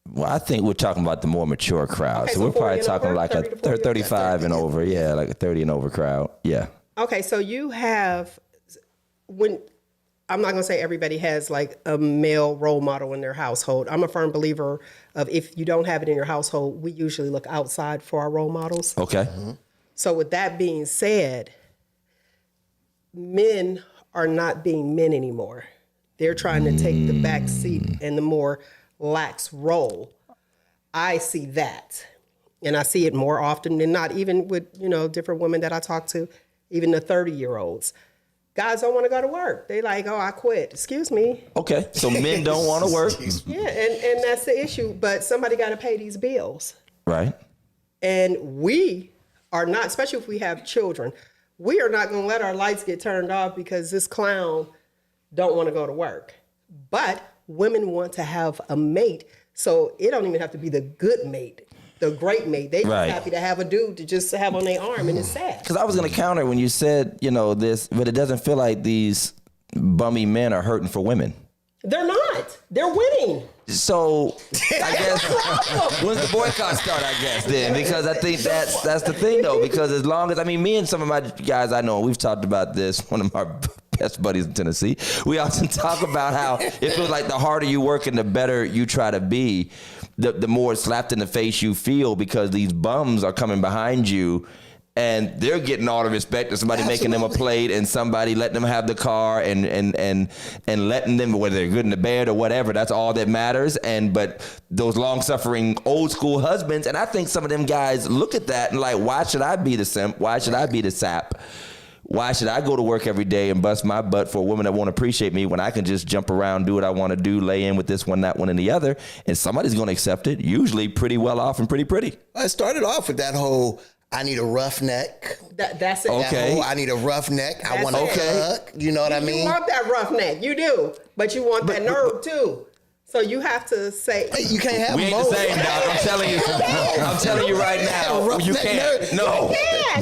S1: Well, I think we're talking about the more mature crowd.
S4: Okay,
S1: so
S4: so
S1: we're
S4: 40
S1: probably
S4: and
S1: talking
S4: over,
S1: like
S4: 30 to
S1: a
S4: 40?
S1: 35 and over. Yeah, like a 30 and over crowd. Yeah.
S4: Okay, so you have, I'm not going to say everybody has like a male role model in their household. I'm a firm believer of if you don't have it in your household, we usually look outside for our role models.
S1: Okay.
S4: So with that being said, men are not being men anymore. They're trying to take the back seat and the more lax role. I see that. And I see it more often than not, even with, different women that I talk to, even the 30-year-olds. Guys don't want to go to work. They like, oh, I quit. Excuse me.
S1: Okay. So men don't want to work.
S4: Yeah, and that's the issue. But somebody got to pay these bills.
S1: Right.
S4: And we are not, especially if we have children, we are not going to let our lights get turned off because this clown don't want to go to work. But women want to have a mate. So it don't even have to be the good mate, the great mate. They just
S1: Right.
S4: happy to have a dude to just have on their arm, and it's sad.
S1: Because I was going to counter when you said, this, but it doesn't feel like these bummy men are hurting for women.
S4: They're not. They're winning.
S1: So I guess when's the boycott start? I guess then, because I think that's the thing though. Because as long as me and some of my guys I know, we've talked about this. One of my best buddies in Tennessee, we often talk about how it feels like the harder you work and the better you try to be, the more slapped in the face you feel because these bums are coming behind you. And they're getting all the respect of somebody making them a plate and somebody letting them have the car and letting them, whether they're good in the bed or whatever, that's all that matters. But those long-suffering old school husbands, and I think some of them guys look at that and like, why should I be the simp? Why should I be the sap? Why should I go to work every day and bust my butt for a woman that won't appreciate me when I can just jump around, do what I want to do, lay in with this one, that one, and the other, and somebody's going to accept it, usually pretty well off and pretty pretty.
S2: I started off with that whole, I need a rough neck.
S4: That's it.
S1: Okay.
S2: That whole, I need a rough neck. I
S4: That's
S2: want a
S4: it.
S2: hug. You know what I mean?
S4: You want that rough neck. You do. But you want that nerve too. So you have to say.
S2: Hey, you can't have
S1: We ain't
S2: both.
S1: the same, Doc. I'm telling you. I'm telling you right now.
S2: Rough
S1: You
S2: neck
S1: can't.
S2: nerd.
S1: No.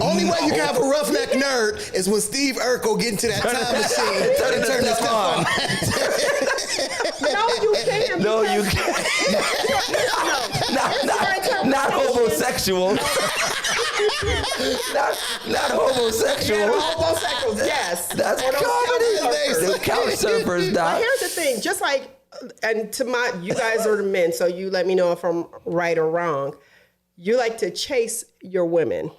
S2: Only way you can have a rough neck nerd is when Steve Urkel get into that time machine
S1: Turn
S2: and
S1: the
S2: turn the
S1: stuff
S2: stuff on.
S4: No, you can't.
S1: No, you can't. Not homosexual. not homosexual.
S4: Yeah, homosexuals, yes.
S1: That's
S4: Or those
S1: comedy.
S4: couch surfers.
S1: The couch surfers, Doc.
S4: But here's the thing, just like, and you guys are the men, so you let me know if I'm right or wrong. You like to chase your women.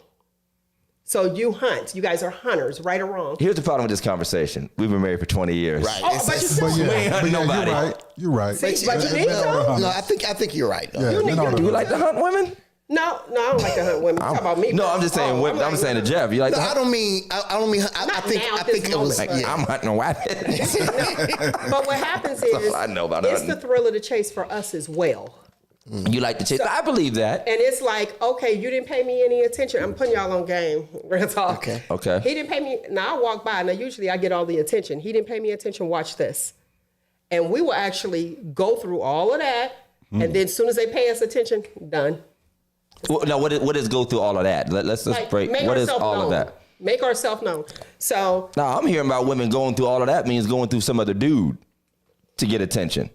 S4: So you hunt. You guys are hunters, right or wrong.
S1: Here's the problem with this conversation. We've been married for 20 years.
S2: Right.
S4: Oh, but you still
S3: But yeah,
S1: We ain't hunting nobody.
S3: You're right.
S4: See, but you need to.
S2: No, I think you're right. Though.
S3: Yeah, men are
S1: Do
S3: the-
S1: you like to hunt women?
S4: No, I don't like to hunt women. Talk about me.
S1: No, I'm just saying women. I'm saying to Jeff. You like
S2: No,
S1: to
S2: I
S1: hunt?
S2: don't mean. I
S4: Not
S2: think.
S4: now
S2: I
S4: at this
S2: think it was.
S4: moment,
S1: Like,
S2: Yeah.
S1: I'm hunting a rabbit.
S4: But what happens is,
S1: I know about
S4: it's
S1: hunting.
S4: the thrill of the chase for us as well.
S1: You like to chase. I believe that.
S4: And it's like, okay, you didn't pay me any attention. I'm putting y'all on game. Real talk.
S2: Okay.
S4: He didn't pay me. Now I walk by. Now usually I get all the attention. He didn't pay me attention. Watch this. And we will actually go through all of that. And then as soon as they pay us attention, done.
S1: Well, no, what is go through all of that? Let's just
S4: Like,
S1: break.
S4: make
S1: What is
S4: ourselves
S1: all
S4: known.
S1: of that?
S4: Make ourselves known. So
S1: Now I'm hearing about women going through all of that means going through some other dude to get attention.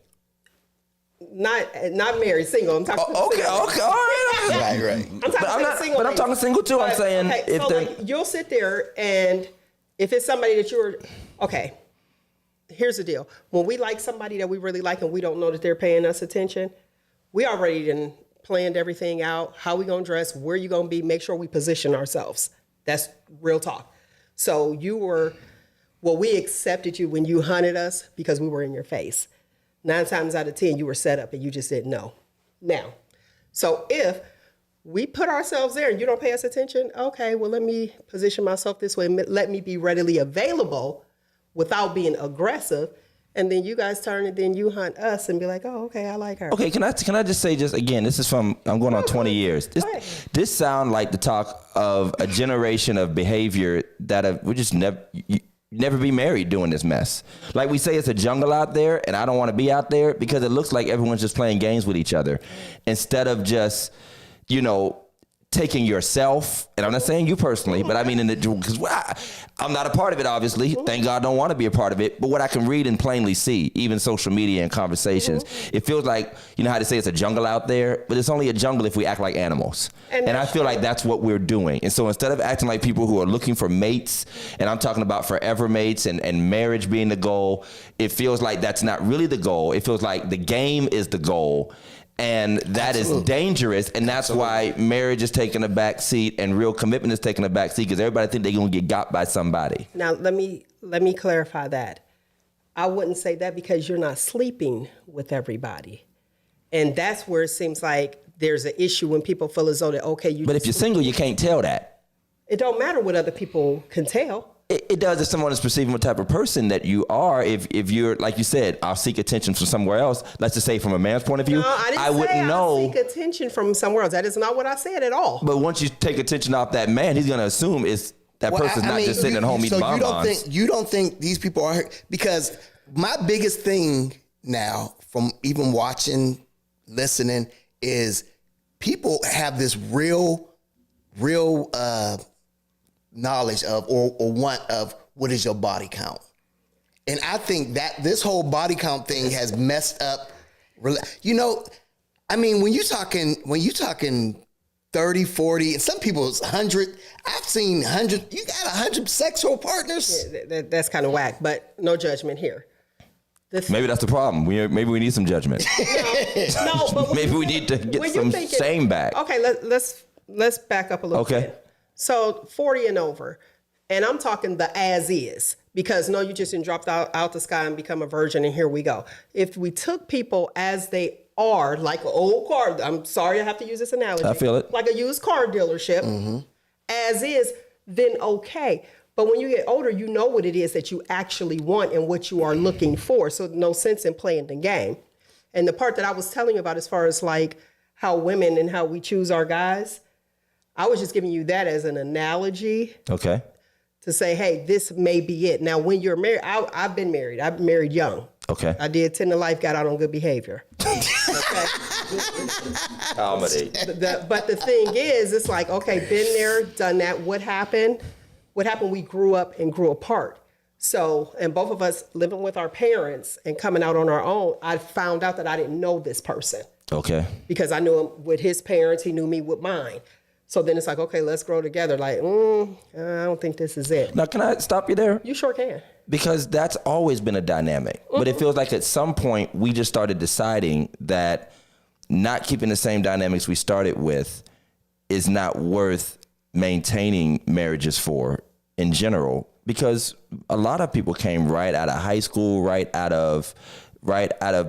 S4: not married, single. I'm talking.
S1: Okay,
S4: single.
S1: all right.
S2: Right.
S4: I'm talking
S1: But I'm not-
S4: single.
S1: but I'm
S4: ladies.
S1: talking single too. I'm
S4: But,
S1: saying
S4: okay,
S1: if
S4: so
S1: they're-
S4: like, you'll sit there and if it's somebody that you're okay. Here's the deal. When we like somebody that we really like and we don't know that they're paying us attention, we already done planned everything out. How we gonna dress? Where you gonna be? Make sure we position ourselves. That's real talk. So we accepted you when you hunted us because we were in your face. 9 times out of 10, you were set up and you just didn't know. Now, so if we put ourselves there and you don't pay us attention, okay, well, let me position myself this way. Let me be readily available without being aggressive. And then you guys turn and then you hunt us and be like, oh, okay, I like her.
S1: Okay, can I just say just again, this is from, I'm going on 20 years. This sound like the talk of a generation of behavior that would just never be married doing this mess. Like we say, it's a jungle out there, and I don't want to be out there because it looks like everyone's just playing games with each other instead of just, taking yourself, and I'm not saying you personally, but I mean because I'm not a part of it, obviously. Thank God I don't want to be a part of it. But what I can read and plainly see, even social media and conversations, it feels like, how they say it's a jungle out there, but it's only a jungle if we act like animals. And I feel like that's what we're doing. And so instead of acting like people who are looking for mates, and I'm talking about forever mates and marriage being the goal, it feels like that's not really the goal. It feels like the game is the goal. And that is dangerous, and that's why marriage is taking a back seat and real commitment is taking a back seat because everybody think they're going to get got by somebody.
S4: Now, let me clarify that. I wouldn't say that because you're not sleeping with everybody. And that's where it seems like there's an issue when people feel as though that, okay,
S1: But if you're single, you can't tell that.
S4: It don't matter what other people can tell.
S1: It does if someone is perceiving what type of person that you are. If you're, like you said, I'll seek attention from somewhere else. Let's just say from a man's point of view,
S4: No, I wouldn't know. I'll seek attention from somewhere else. That is not what I said at all.
S1: But once you take attention off that man, he's going to assume that person's not just sitting at home eating bonbons.
S2: You don't think these people are hurt? Because my biggest thing now from even watching, listening, is people have this real knowledge of or want of what is your body count. And I think that this whole body count thing has messed up. I mean, when you talking 30, 40, and some people's 100, I've seen 100, you got 100 sexual partners.
S4: Yeah, that's kind of whack, but no judgment here.
S1: Maybe that's the problem. Maybe we need some judgment.
S4: No, but
S1: maybe we need to get some shame back.
S4: Okay, let's back up a little bit. So 40 and over, and I'm talking the as is, because no, you just didn't drop out the sky and become a virgin, and here we go. If we took people as they are, like an old car, I'm sorry I have to use this analogy.
S1: I feel it.
S4: Like a used car dealership, as is, then okay. But when you get older, you know what it is that you actually want and what you are looking for. So no sense in playing the game. And the part that I was telling you about as far as like how women and how we choose our guys, I was just giving you that as an analogy.
S1: Okay.
S4: To say, hey, this may be it. Now, when you're married, I've been married. I've been married young.
S1: Okay.
S4: I did 10 to life, got out on good behavior. Okay.
S1: Comedy.
S4: But the thing is, it's like, okay, been there, done that. What happened? We grew up and grew apart. So, and both of us living with our parents and coming out on our own, I found out that I didn't know this person.
S1: Okay.
S4: Because I knew him with his parents, he knew me with mine. So then it's like, okay, let's grow together. Like, I don't think this is it.
S1: Now, can I stop you there?
S4: You sure can.
S1: Because that's always been a dynamic. But it feels like at some point we just started deciding that not keeping the same dynamics we started with is not worth maintaining marriages for in general. Because a lot of people came right out of high school, right out of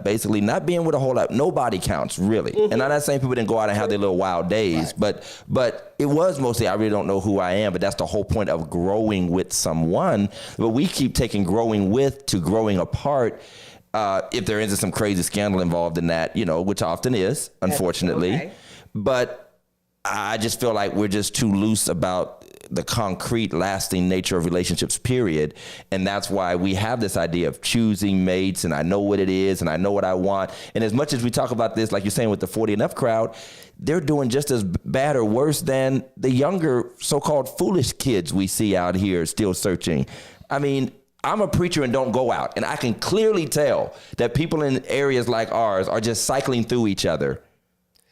S1: basically not being with a whole lot. Nobody counts, really. And I'm not saying people didn't go out and have their little wild days, but it was mostly, I really don't know who I am, but that's the whole point of growing with someone. But we keep taking growing with to growing apart. If there isn't some crazy scandal involved in that, which often is, unfortunately. Okay. But I just feel like we're just too loose about the concrete, lasting nature of relationships, period. And that's why we have this idea of choosing mates, and I know what it is, and I know what I want. And as much as we talk about this, like you're saying with the 40 and up crowd, they're doing just as bad or worse than the younger so-called foolish kids we see out here still searching. I mean, I'm a preacher and don't go out, and I can clearly tell that people in areas like ours are just cycling through each other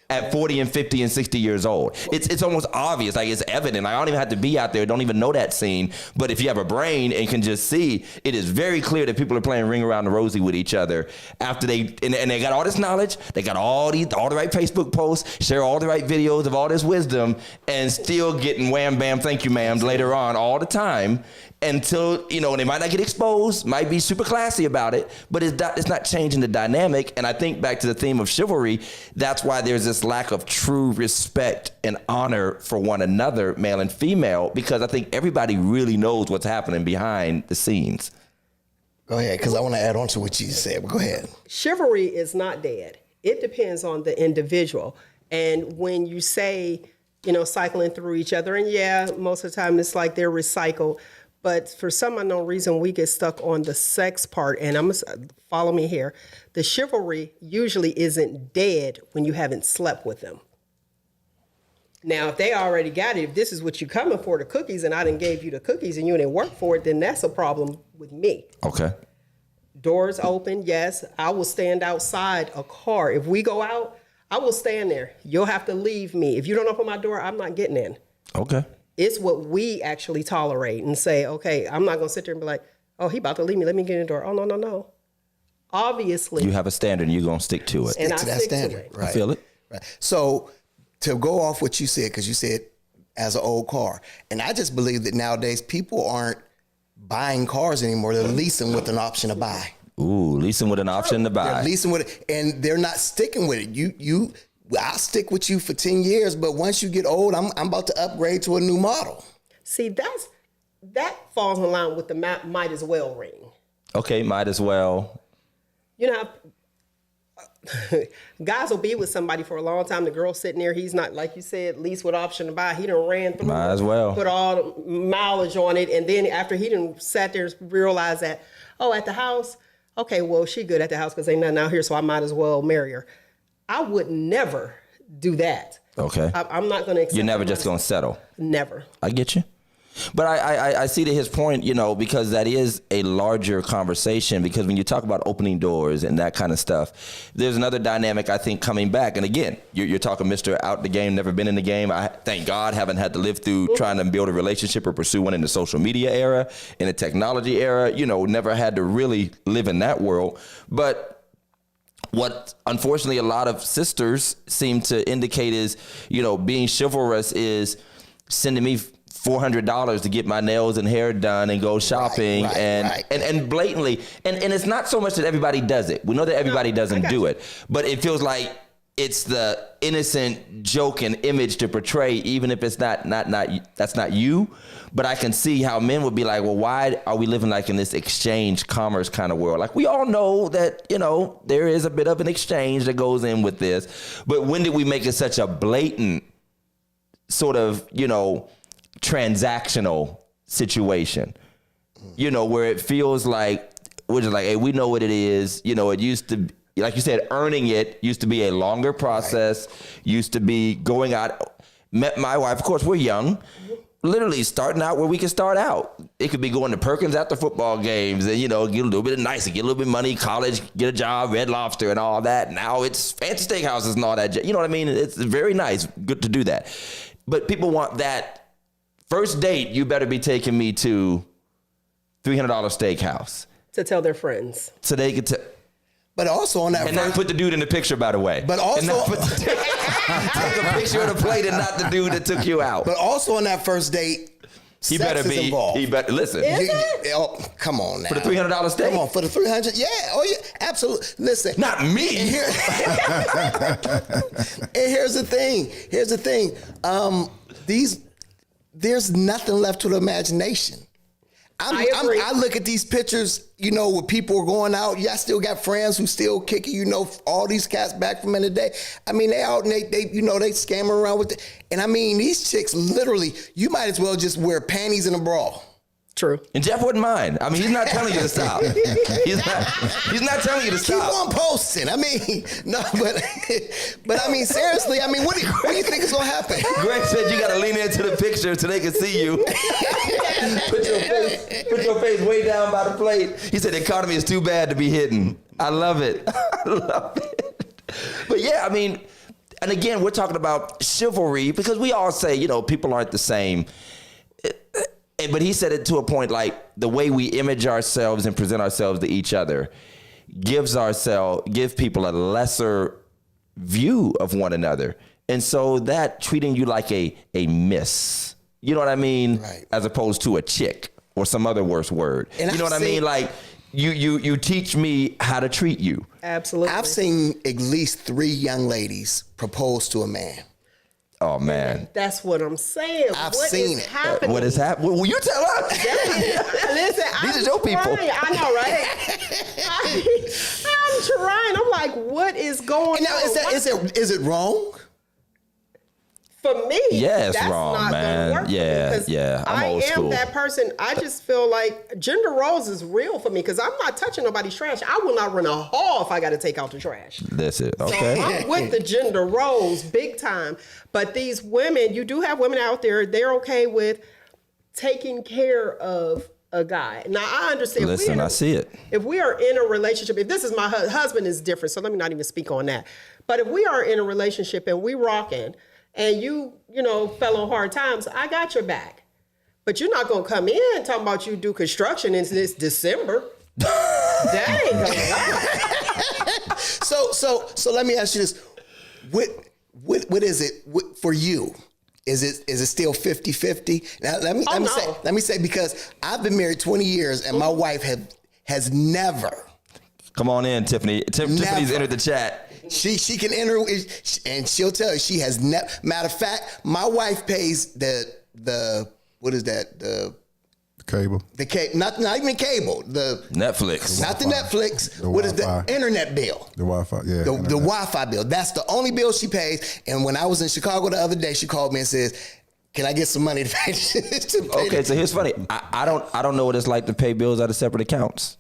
S1: at 40 and 50 and 60 years old. It's almost obvious, like it's evident. I don't even have to be out there, don't even know that scene. But if you have a brain and can just see, it is very clear that people are playing Ring Around the Rosie with each other after they got all this knowledge, they got all the right Facebook posts, share all the right videos of all this wisdom, and still getting wham, bam, thank you, ma'am, later on all the time. Until, they might not get exposed, might be super classy about it, but it's not changing the dynamic. And I think back to the theme of chivalry, that's why there's this lack of true respect and honor for one another, male and female, because I think everybody really knows what's happening behind the scenes.
S2: Go ahead, because I want to add on to what you said. But go ahead.
S4: Chivalry is not dead. It depends on the individual. And when you say, cycling through each other, and yeah, most of the time it's like they're recycled. But for some unknown reason, we get stuck on the sex part. And follow me here. The chivalry usually isn't dead when you haven't slept with them. Now, if they already got it, if this is what you're coming for, the cookies, and I didn't gave you the cookies and you didn't work for it, then that's a problem with me.
S1: Okay.
S4: Doors open, yes. I will stand outside a car. If we go out, I will stand there. You'll have to leave me. If you don't open my door, I'm not getting in.
S1: Okay.
S4: It's what we actually tolerate and say, okay, I'm not going to sit there and be like, oh, he about to leave me. Let me get in the door. Oh, no. Obviously.
S1: You have a standard and you're going to stick to it.
S4: And
S2: Stick to that standard. Right.
S1: I feel it.
S2: Right. So to go off what you said, because you said as an old car, and I just believe that nowadays people aren't buying cars anymore. They're leasing with an option to buy.
S1: Ooh, leasing with an option to buy.
S2: They're leasing with it, and they're not sticking with it. I'll stick with you for 10 years, but once you get old, I'm about to upgrade to a new model.
S4: See, that falls in line with the might as well ring.
S1: Okay, might as well.
S4: Guys will be with somebody for a long time. The girl's sitting there. He's not, like you said, lease with option to buy. He done ran through.
S1: Might as well.
S4: Put all the mileage on it. And then after he done sat there and realized that, at the house, okay, well, she good at the house because ain't nothing out here, so I might as well marry her. I would never do that.
S1: Okay.
S4: I'm not going to accept.
S1: You're never just going to settle.
S4: Never.
S1: I get you. But I see to his point, because that is a larger conversation, because when you talk about opening doors and that kind of stuff, there's another dynamic, I think, coming back. And again, you're talking Mr. out the game, never been in the game. I, thank God, haven't had to live through trying to build a relationship or pursue one in the social media era, in the technology era, never had to really live in that world. But what unfortunately a lot of sisters seem to indicate is, being chivalrous is sending me $400 to get my nails and hair done and go shopping and blatantly. And it's not so much that everybody does it. We know that everybody doesn't do it, but it feels like it's the innocent joke and image to portray, even if it's not that's not you. But I can see how men would be like, well, why are we living like in this exchange commerce kind of world? Like, we all know that, there is a bit of an exchange that goes in with this. But when did we make it such a blatant sort of, transactional situation, where it feels like we're just like, hey, we know what it is. It used to, like you said, earning it used to be a longer process, used to be going out. Met my wife, of course, we're young, literally starting out where we can start out. It could be going to Perkins after football games and, get a little bit of nice, get a little bit of money, college, get a job, Red Lobster and all that. Now it's fancy steakhouses and all that. You know what I mean? It's very nice. Good to do that. But people want that. First date, you better be taking me to $300 steakhouse.
S4: To tell their friends.
S1: So they could
S2: But also on that
S1: and not put the dude in the picture, by the way.
S2: But also
S1: take a picture of the plate and not the dude that took you out.
S2: But also on that first date,
S1: he better be involved. He better listen.
S2: Come on now.
S1: For the $300 steak?
S2: Come on, for the 300. Yeah. Oh yeah. Absolutely. Listen.
S1: Not me.
S2: And here's the thing. There's nothing left to the imagination. I look at these pictures, where people are going out. Yeah, I still got friends who still kicking, all these cats back from in the day. I mean, they out and they scam around with it. And I mean, these chicks literally, you might as well just wear panties and a bra.
S4: True.
S1: And Jeff wouldn't mind. I mean, he's not telling you to stop. He's not telling you to stop.
S2: Keep on posting. I mean, no, but I mean, seriously, I mean, what do you think is gonna happen?
S1: Greg said you gotta lean into the picture so they can see you. Put your face way down by the plate. He said the economy is too bad to be hidden. I love it. I love it. But yeah, I mean, and again, we're talking about chivalry because we all say, people aren't the same. But he said it to a point like the way we image ourselves and present ourselves to each other give people a lesser view of one another. And so that treating you like a miss, you know what I mean?
S2: Right.
S1: As opposed to a chick or some other worse word.
S2: And
S1: you know what I mean? Like you teach me how to treat you.
S4: Absolutely.
S2: I've seen at least 3 young ladies propose to a man.
S1: Oh man,
S4: That's what I'm saying.
S2: I've
S4: What
S2: seen
S4: is
S2: it.
S4: happening?
S1: what is happening? Well, you tell us.
S4: Listen,
S1: These
S4: I'm
S1: are your people.
S4: trying. I know, right? I'm trying. I'm like, what is going
S2: And now,
S4: on?
S2: is it wrong?
S4: For me,
S1: Yeah, it's
S4: that's
S1: wrong,
S4: not
S1: man.
S4: gonna work
S1: Yeah,
S4: for me 'cause
S1: yeah. I'm old
S4: I am
S1: school.
S4: that person. I just feel like gender roles is real for me because I'm not touching nobody's trash. I will not run a hall if I got to take out the trash.
S1: That's it.
S4: So
S1: Okay.
S4: I'm with the gender roles big time. But these women, you do have women out there, they're okay with taking care of a guy. Now, I understand.
S1: Listen, I see it.
S4: If we are in a relationship, if this is my husband is different, so let me not even speak on that. But if we are in a relationship and we rocking and you fell on hard times, I got your back. But you're not going to come in talking about you do construction in this December. That ain't gonna work.
S2: So let me ask you this. What is it for you? Is it still 50-50? Now let me say because I've been married 20 years and my wife has never.
S1: Come on in, Tiffany. Tiffany's
S2: Never.
S1: entered the chat.
S2: She can enter and she'll tell you she has never. Matter of fact, my wife pays the what is that
S3: Cable.
S2: the cable, not even cable, the
S1: Netflix.
S2: not the Netflix.
S3: The
S2: What is the
S3: Wi-Fi.
S2: internet bill?
S3: The Wi-Fi, yeah.
S2: The Wi-Fi bill. That's the only bill she pays. And when I was in Chicago the other day, she called me and says, "Can I get some money to pay?"
S1: Okay, so here's funny. I don't know what it's like to pay bills out of separate accounts.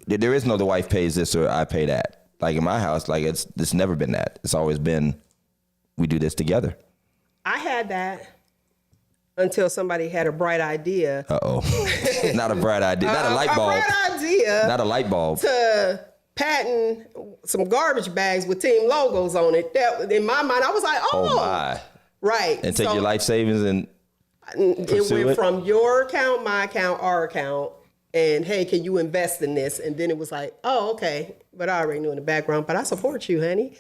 S1: There is no the wife pays this or I pay that. Like in my house, like it's never been that. It's always been we do this together.
S4: I had that until somebody had a bright idea.
S1: Not a bright idea. Not a light bulb.
S4: A bright idea.
S1: Not a light bulb.
S4: To patent some garbage bags with team logos on it. That in my mind, I was like,
S1: Oh my.
S4: right.
S1: And take
S4: So
S1: your life savings and
S4: it
S1: pursue
S4: went
S1: it?
S4: from your account, my account, our account, and hey, can you invest in this? And then it was like, oh, okay. But I already knew in the background, but I support you, honey.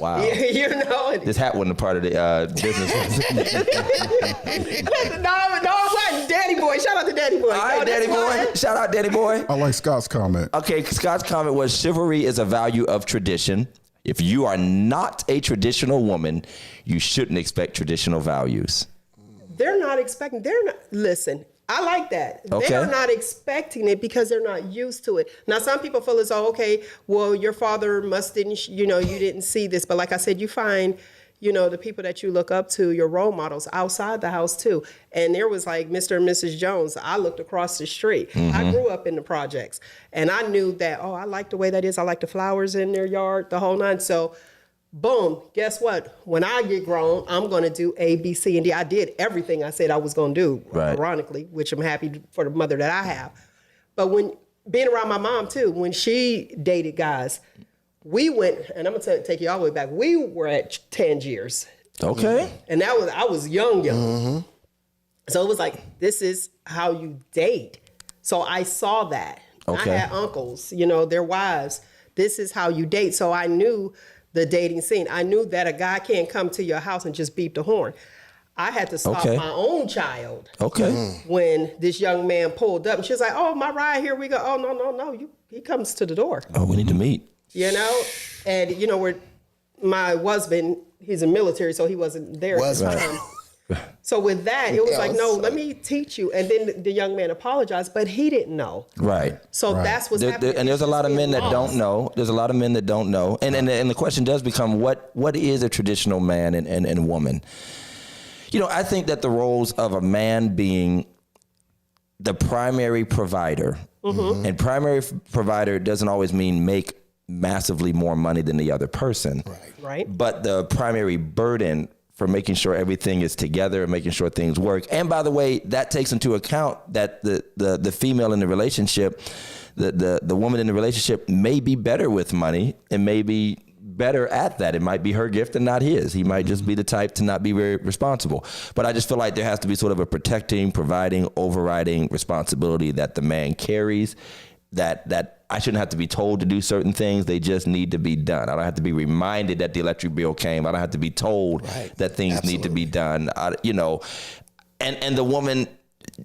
S1: wow. This hat wasn't a part of the business.
S4: no, it wasn't. Daddy Boy. Shout out to Daddy Boy.
S1: All right, Daddy Boy. Shout out, Daddy Boy.
S3: I like Scott's comment.
S1: Okay, Scott's comment was chivalry is a value of tradition. If you are not a traditional woman, you shouldn't expect traditional values.
S4: They're not expecting. Listen, I like that.
S1: Okay.
S4: They're not expecting it because they're not used to it. Now, some people feel as though, okay, well, your father didn't, you didn't see this. But like I said, you find, the people that you look up to, your role models outside the house too. And there was like Mr. and Mrs. Jones. I looked across the street.
S1: Mm-hmm.
S4: I grew up in the projects and I knew that, I like the way that is. I like the flowers in their yard, the whole nine. So boom, guess what? When I get grown, I'm going to do A, B, C, and D. I did everything I said I was going to do,
S1: Right.
S4: ironically, which I'm happy for the mother that I have. But when being around my mom too, when she dated guys, we went, and I'm going to take you all the way back. We were at Tangiers.
S1: Okay.
S4: And I was young. Mm-hmm. So it was like, this is how you date. So I saw that.
S1: Okay.
S4: I had uncles, their wives. This is how you date. So I knew the dating scene. I knew that a guy can't come to your house and just beep the horn. I had to stop
S1: Okay.
S4: my own child.
S1: Okay.
S4: When this young man pulled up and she was like, "Oh, my ride, here we go." "Oh, no. He comes to the door."
S1: Oh, we need to meet.
S4: And where my husband, he's in military, so he wasn't there at the time. So with that, it was like, no, let me teach you. And then the young man apologized, but he didn't know.
S1: Right.
S4: So that's what's happening.
S1: And there's a lot of men that don't know. There's a lot of men that don't know. And the question does become, what is a traditional man and woman? I think that the roles of a man being the primary provider, and primary provider doesn't always mean make massively more money than the other person.
S4: Right.
S1: But the primary burden for making sure everything is together and making sure things work. And by the way, that takes into account that the female in the relationship, the woman in the relationship may be better with money and may be better at that. It might be her gift and not his. He might just be the type to not be very responsible. But I just feel like there has to be sort of a protecting, providing, overriding responsibility that the man carries, that I shouldn't have to be told to do certain things. They just need to be done. I don't have to be reminded that the electric bill came. I don't have to be told that things need to be done. And the woman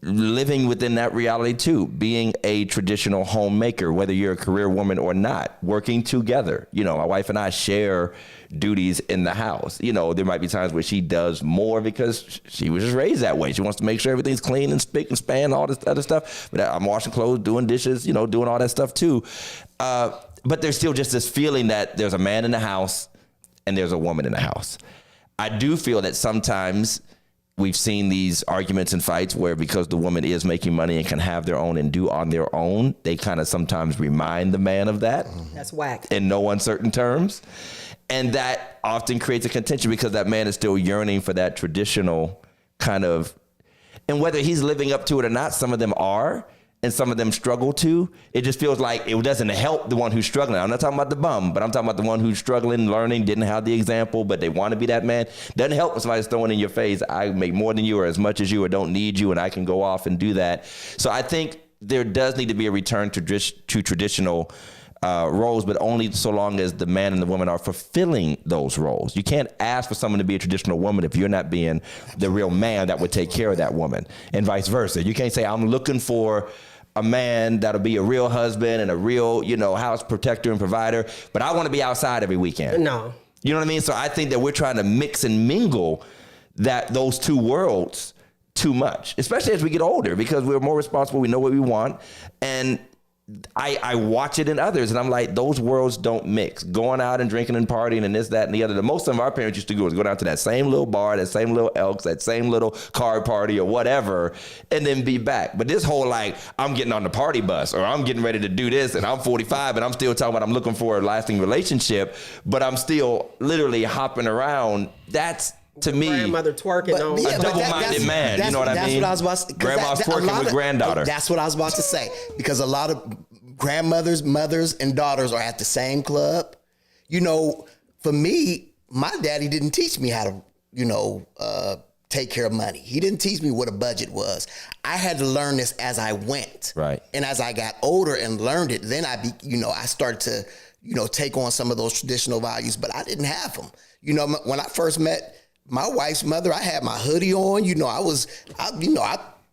S1: living within that reality too, being a traditional homemaker, whether you're a career woman or not, working together. You know, my wife and I share duties in the house. You know, there might be times where she does more because she was just raised that way. She wants to make sure everything's clean and spick and span, all this other stuff. But I'm washing clothes, doing dishes, you know, doing all that stuff too. But there's still just this feeling that there's a man in the house and there's a woman in the house. I do feel that sometimes we've seen these arguments and fights where because the woman is making money and can have their own and do on their own, they kind of sometimes remind the man of that.
S4: That's whack.
S1: In no uncertain terms. And that often creates a contention because that man is still yearning for that traditional kind of, and whether he's living up to it or not, some of them are, and some of them struggle to. It just feels like it doesn't help the one who's struggling. I'm not talking about the bum, but I'm talking about the one who's struggling, learning, didn't have the example, but they want to be that man. Doesn't help when somebody's throwing in your face, I make more than you or as much as you or don't need you and I can go off and do that. So I think there does need to be a return to traditional roles, but only so long as the man and the woman are fulfilling those roles. You can't ask for someone to be a traditional woman if you're not being the real man that would take care of that woman, and vice versa. You can't say, I'm looking for a man that'll be a real husband and a real, you know, house protector and provider, but I want to be outside every weekend.
S4: No.
S1: You know what I mean? So I think that we're trying to mix and mingle those two worlds too much, especially as we get older, because we're more responsible. We know what we want. And I watch it in others, and I'm like, those worlds don't mix. Going out and drinking and partying and this, that, and the other. The most of our parents used to do is go down to that same little bar, that same little Elks, that same little card party or whatever, and then be back. But this whole like, I'm getting on the party bus, or I'm getting ready to do this, and I'm 45, and I'm still talking about I'm looking for a lasting relationship, but I'm still literally hopping around. That's, to me,
S4: grandmother twerking on
S1: a double-minded man. You know what I mean?
S2: That's what I was about to say.
S1: Grandma's twerking with granddaughter.
S2: That's what I was about to say. Because a lot of grandmothers, mothers, and daughters are at the same club. You know, for me, my daddy didn't teach me how to, you know, take care of money. He didn't teach me what a budget was. I had to learn this as I went. Right. And as I got older and learned it, then I started to, you know, take on some of those traditional values, but I didn't have them. You know, when I first met my wife's mother, I had my hoodie on. You know, I was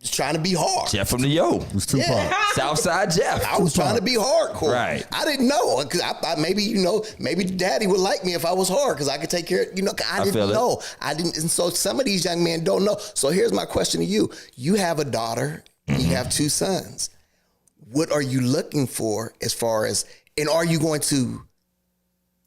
S2: trying to be hard.
S1: Jeff from the Yo.
S3: It was Tupac.
S1: Southside Jeff.
S2: I was trying to be hardcore.
S1: Right.
S2: I didn't know. Cause maybe daddy would like me if I was hard because I could take care of, you know, I didn't know. I didn't. And so some of these young men don't know. So here's my question to you. You have a daughter, and you have two sons. What are you looking for as far as, and are you going to,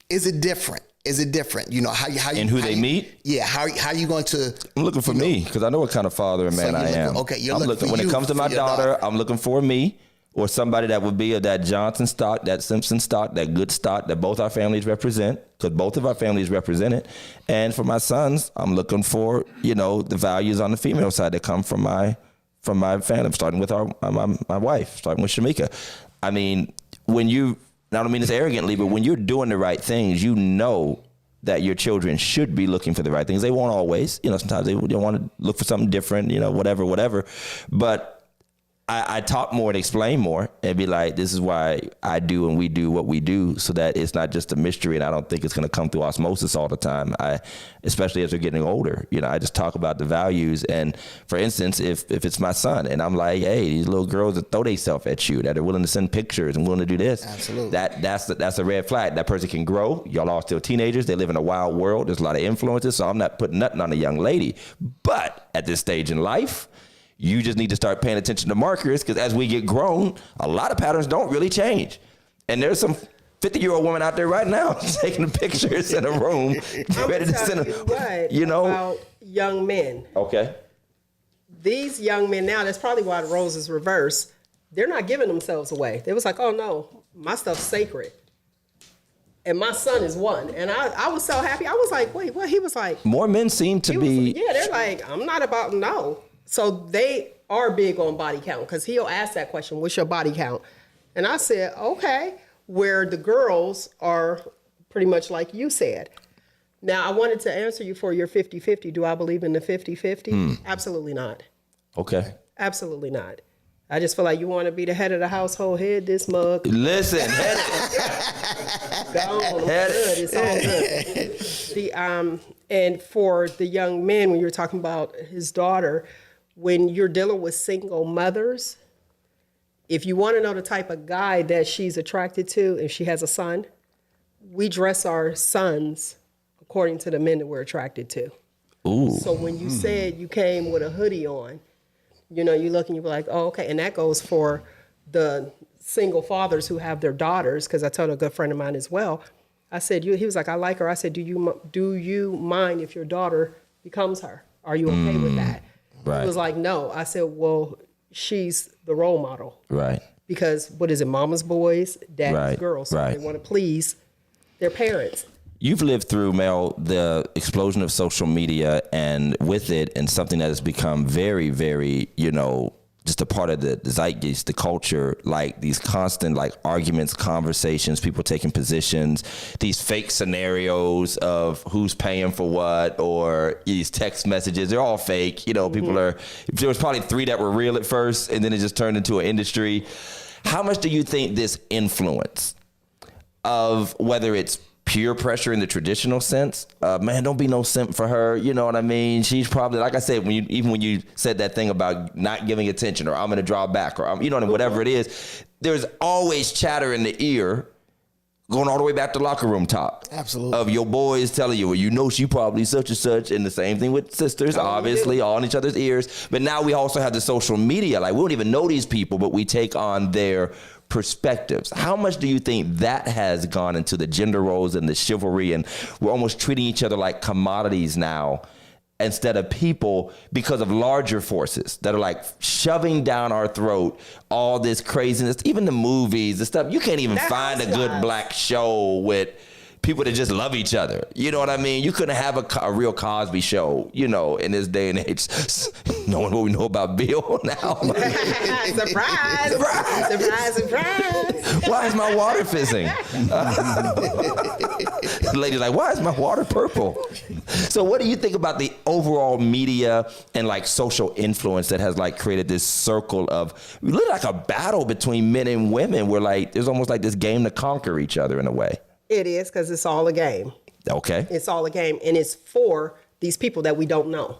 S2: is it different? Is it different? You know, how you
S1: and who they meet?
S2: Yeah, how you going to?
S1: I'm looking for me because I know what kind of father and man I am.
S2: Okay,
S1: I'm looking when it comes to my daughter, I'm looking for me or somebody that would be of that Johnson stock, that Simpson stock, that good stock that both our families represent, because both of our families represent it. And for my sons, I'm looking for, you know, the values on the female side that come from my family, starting with my wife, starting with Shamika. I mean, I don't mean this arrogantly, but when you're doing the right things, you know that your children should be looking for the right things. They won't always, you know, sometimes they want to look for something different, you know, whatever. But I talk more and explain more and be like, this is why I do and we do what we do, so that it's not just a mystery. And I don't think it's going to come through osmosis all the time. Especially as they're getting older, you know, I just talk about the values. And for instance, if it's my son and I'm like, hey, these little girls that throw themselves at you, that are willing to send pictures and willing to do this.
S2: Absolutely.
S1: That's a red flag. That person can grow. Y'all are still teenagers. They live in a wild world. There's a lot of influences. So I'm not putting nothing on a young lady. But at this stage in life, you just need to start paying attention to markers, because as we get grown, a lot of patterns don't really change. And there's some 50-year-old woman out there right now taking the pictures in a room, ready to send them. You know,
S4: about young men.
S1: Okay.
S4: These young men now, that's probably why the roles is reversed. They're not giving themselves away. They was like, oh no, my stuff's sacred. And my son is one. And I was so happy. I was like, wait, what? He was like.
S1: More men seem to be.
S4: Yeah, they're like, I'm not about, no. So they are big on body count, because he'll ask that question, what's your body count? And I said, okay, where the girls are pretty much like you said. Now, I wanted to answer you for your 50-50. Do I believe in the 50-50? Absolutely not.
S1: Okay.
S4: Absolutely not. I just feel like you want to be the head of the household, head this mug.
S1: Listen, head
S4: Gone. It's all good. And for the young men, when you're talking about his daughter, when you're dealing with single mothers, if you want to know the type of guy that she's attracted to, if she has a son, we dress our sons according to the men that we're attracted to.
S1: Ooh.
S4: So when you said you came with a hoodie on, you know, you look and you be like, oh, okay. And that goes for the single fathers who have their daughters, because I told a good friend of mine as well. I said, he was like, I like her. I said, do you mind if your daughter becomes her? Are you okay with that?
S1: Right.
S4: He was like, no. I said, well, she's the role model.
S1: Right.
S4: Because what is it, mama's boys, daddy's girls. So they want to please their parents.
S1: You've lived through, Mel, the explosion of social media, and with it, and something that has become very, very, you know, just a part of the zeitgeist, the culture, like these constant like arguments, conversations, people taking positions, these fake scenarios of who's paying for what, or these text messages, they're all fake. You know, people are, there was probably 3 that were real at first, and then it just turned into an industry. How much do you think this influence of whether it's peer pressure in the traditional sense, man, don't be no simp for her. You know what I mean? She's probably, like I said, when you said that thing about not giving attention, or I'm going to draw back, or I'm, you know, whatever it is, there's always chatter in the ear going all the way back to locker room talk.
S2: Absolutely.
S1: Of your boys telling you, well, you know, she probably such and such, and the same thing with sisters, obviously, all in each other's ears. But now we also have the social media. Like, we don't even know these people, but we take on their perspectives. How much do you think that has gone into the gender roles and the chivalry, and we're almost treating each other like commodities now instead of people, because of larger forces that are like shoving down our throat all this craziness, even the movies, the stuff. You can't even find a good black show with people that just love each other. You know what I mean? You couldn't have a real Cosby show, you know, in this day and age. Knowing what we know about Bill now.
S4: Surprise! Surprise! Surprise! Surprise!
S1: Why is my water fizzing? The lady's like, why is my water purple? So what do you think about the overall media and like social influence that has like created this circle of, we look like a battle between men and women where like, there's almost like this game to conquer each other in a way.
S4: It is, because it's all a game.
S1: Okay.
S4: It's all a game, and it's for these people that we don't know.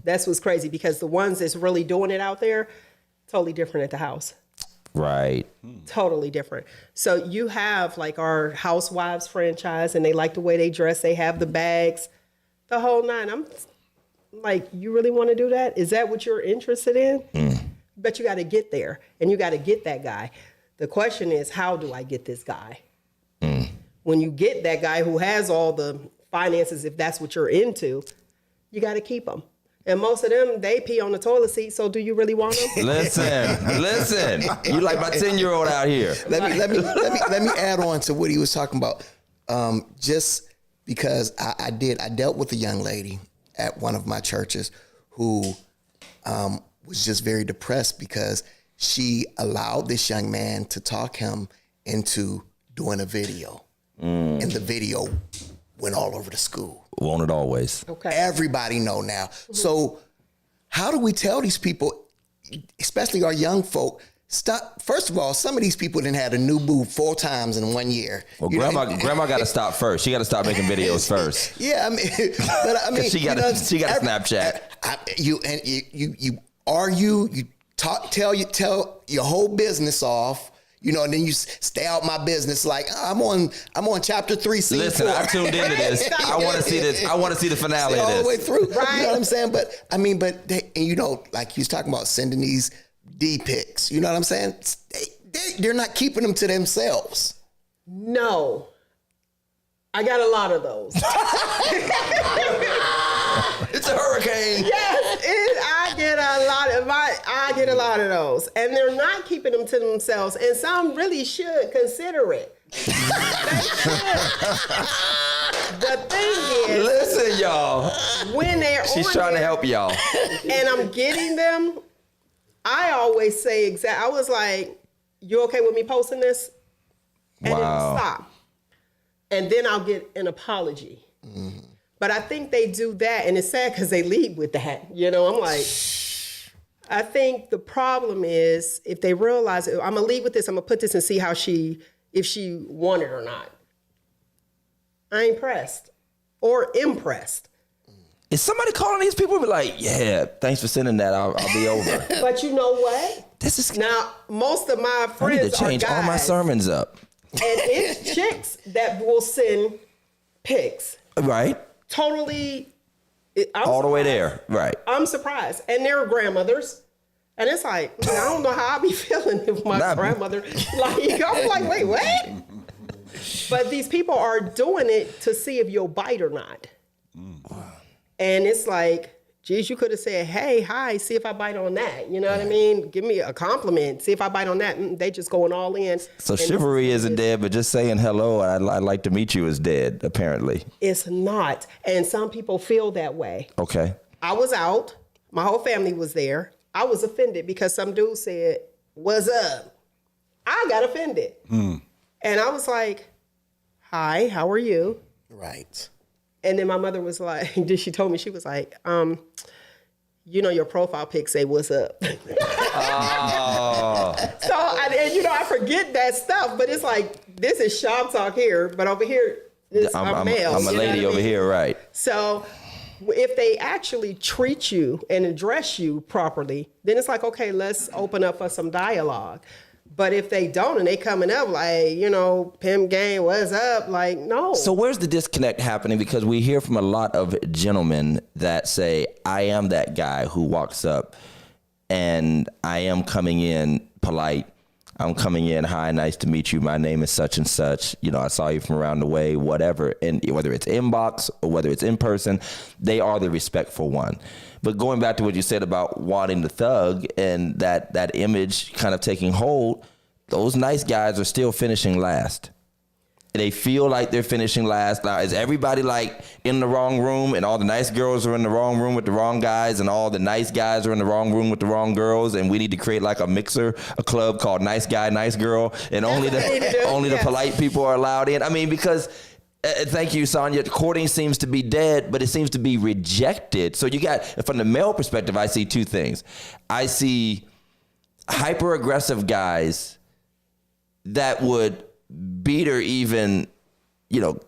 S4: That's what's crazy, because the ones that's really doing it out there, totally different at the house.
S1: Right.
S4: Totally different. So you have like our Housewives franchise, and they like the way they dress. They have the bags, the whole nine. I'm like, you really want to do that? Is that what you're interested in? But you got to get there, and you got to get that guy. The question is, how do I get this guy? When you get that guy who has all the finances, if that's what you're into, you got to keep them. And most of them, they pee on the toilet seat. So do you really want them?
S1: Listen. You like my 10-year-old out here.
S2: Let me add on to what he was talking about. Just because I dealt with a young lady at one of my churches who was just very depressed because she allowed this young man to talk him into doing a video. And the video went all over the school.
S1: Won't it always?
S4: Okay.
S2: Everybody know now. So how do we tell these people, especially our young folk, stop? First of all, some of these people didn't had a new boo 4 times in 1 year.
S1: Well, grandma got to stop first. She got to stop making videos first.
S2: Yeah, I mean,
S1: she got a Snapchat.
S2: You argue, you tell your whole business off. You know, and then you stay out my business. Like, I'm on chapter 3, scene 4.
S1: Listen, I tuned into this. I want to see this. I want to see the finale of this.
S2: All the way through. Right. You know what I'm saying? But I mean, and you know, like he was talking about sending these D pics. You know what I'm saying? They're not keeping them to themselves.
S4: No. I got a lot of those.
S1: It's a hurricane.
S4: Yes, I get a lot of those, and they're not keeping them to themselves. And some really should consider it. The thing is,
S1: listen, y'all.
S4: When
S1: she's trying to help y'all,
S4: and I'm getting them. I always say I was like, "You okay with me posting this?" And it'll stop, and then I'll get an apology. Mm-hmm. But I think they do that, and it's sad because they lead with that. You know, I'm like, I think the problem is if they realize, I'm going to lead with this, I'm going to put this and see if she want it or not. I ain't pressed or impressed.
S1: Is somebody calling these people? Be like, yeah, thanks for sending that. I'll be over.
S4: But you know what?
S1: This is
S4: Now, most of my
S1: I
S4: friends
S1: need to change
S4: are guys,
S1: all my sermons up.
S4: and it's chicks that will send pics.
S1: Right.
S4: Totally.
S1: All the way there. Right.
S4: I'm surprised. And they're grandmothers. And it's like, I don't know how I be feeling if my grandmother, like, I'm like, wait, what? But these people are doing it to see if you'll bite or not. And it's like, geez, you could have said, hey, hi, see if I bite on that. You know what I mean? Give me a compliment. See if I bite on that. They just going all in.
S1: So chivalry isn't dead, but just saying hello, I'd like to meet you is dead, apparently.
S4: It's not. And some people feel that way.
S1: Okay.
S4: I was out. My whole family was there. I was offended because some dude said, what's up? I got offended. And I was like, hi, how are you?
S2: Right.
S4: And then my mother was like, she told me, she was like, you know, your profile pic say, what's up?
S1: Oh.
S4: So, I forget that stuff, but it's like, this is shop talk here, but over here, I'm male.
S1: I'm a lady over here, right.
S4: So if they actually treat you and address you properly, then it's like, okay, let's open up for some dialogue. But if they don't and they coming up like, you know, pimp gang, what's up? Like, no.
S1: So where's the disconnect happening? Because we hear from a lot of gentlemen that say, I am that guy who walks up and I am coming in polite. I'm coming in, hi, nice to meet you. My name is such and such. You know, I saw you from around the way, whatever. And whether it's inbox or whether it's in person, they are the respectful one. But going back to what you said about wanting the thug and that image kind of taking hold, those nice guys are still finishing last. They feel like they're finishing last. Now, is everybody like in the wrong room and all the nice girls are in the wrong room with the wrong guys and all the nice guys are in the wrong room with the wrong girls and we need to create like a club called Nice Guy, Nice Girl, and only the polite people are allowed in? I mean, because thank you, Sonia. Courting seems to be dead, but it seems to be rejected. So you got, from the male perspective, I see two things. I see hyper-aggressive guys that would beat or even, you know,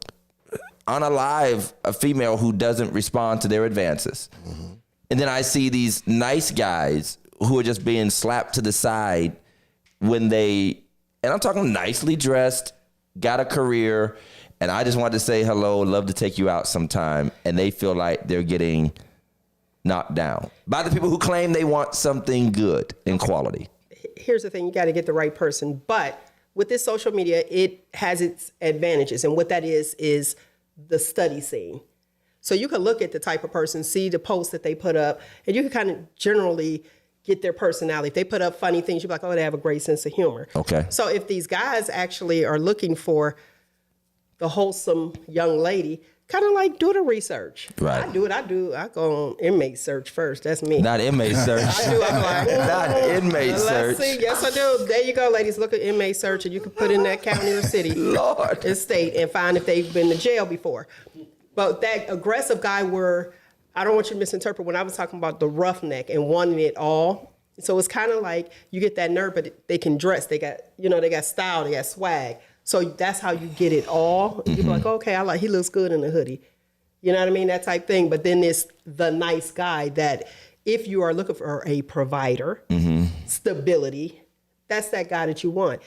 S1: unalive a female who doesn't respond to their advances. Mm-hmm. And then I see these nice guys who are just being slapped to the side when they, and I'm talking nicely dressed, got a career, and I just want to say hello, love to take you out sometime, and they feel like they're getting knocked down by the people who claim they want something good and quality.
S4: Here's the thing, you got to get the right person, but with this social media, it has its advantages. And what that is the study scene. So you can look at the type of person, see the posts that they put up, and you can kind of generally get their personality. If they put up funny things, you're like, oh, they have a great sense of humor.
S1: Okay.
S4: So if these guys actually are looking for the wholesome young lady, kind of like do the research.
S1: Right.
S4: I go on inmate search first. That's me.
S1: Not inmate search.
S4: I'm like,
S1: Not inmate search.
S4: Let's see. Yes, I do. There you go, ladies. Look at inmate search, and you can put in that county or city,
S1: Lord,
S4: and state, and find if they've been to jail before. But that aggressive guy, where I don't want you to misinterpret when I was talking about the roughneck and wanting it all. So it's kind of like you get that nerve, but they can dress. They got style. They got swag. So that's how you get it all. Mm-hmm. You're like, okay, he looks good in a hoodie. You know what I mean? That type thing. But then there's the nice guy that if you are looking for a provider, stability, that's that guy that you want.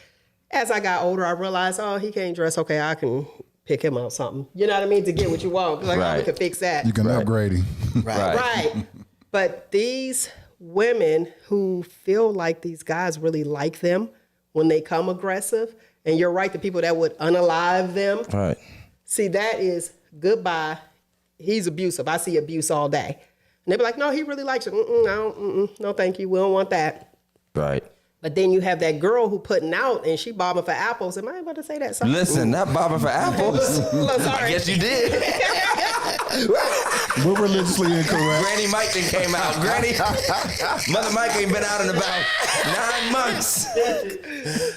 S4: As I got older, I realized, he can't dress. Okay, I can pick him out something. You know what I mean? To get what you want. Like,
S1: right.
S4: We can fix that.
S3: You can upgrade him.
S4: Right. But these women who feel like these guys really like them when they come aggressive, and you're right, the people that would unalive them.
S1: Right.
S4: See, that is goodbye. He's abusive. I see abuse all day. And they be like, no, he really likes you. No, thank you. We don't want that.
S1: Right.
S4: But then you have that girl who putting out and she bobbing for apples. Am I able to say that? Something?
S1: Listen, not bobbing for apples.
S4: Sorry.
S1: I guess you did.
S3: We're religiously incorrect.
S1: Granny Mike then came out. Mother Mike ain't been out in about 9 months.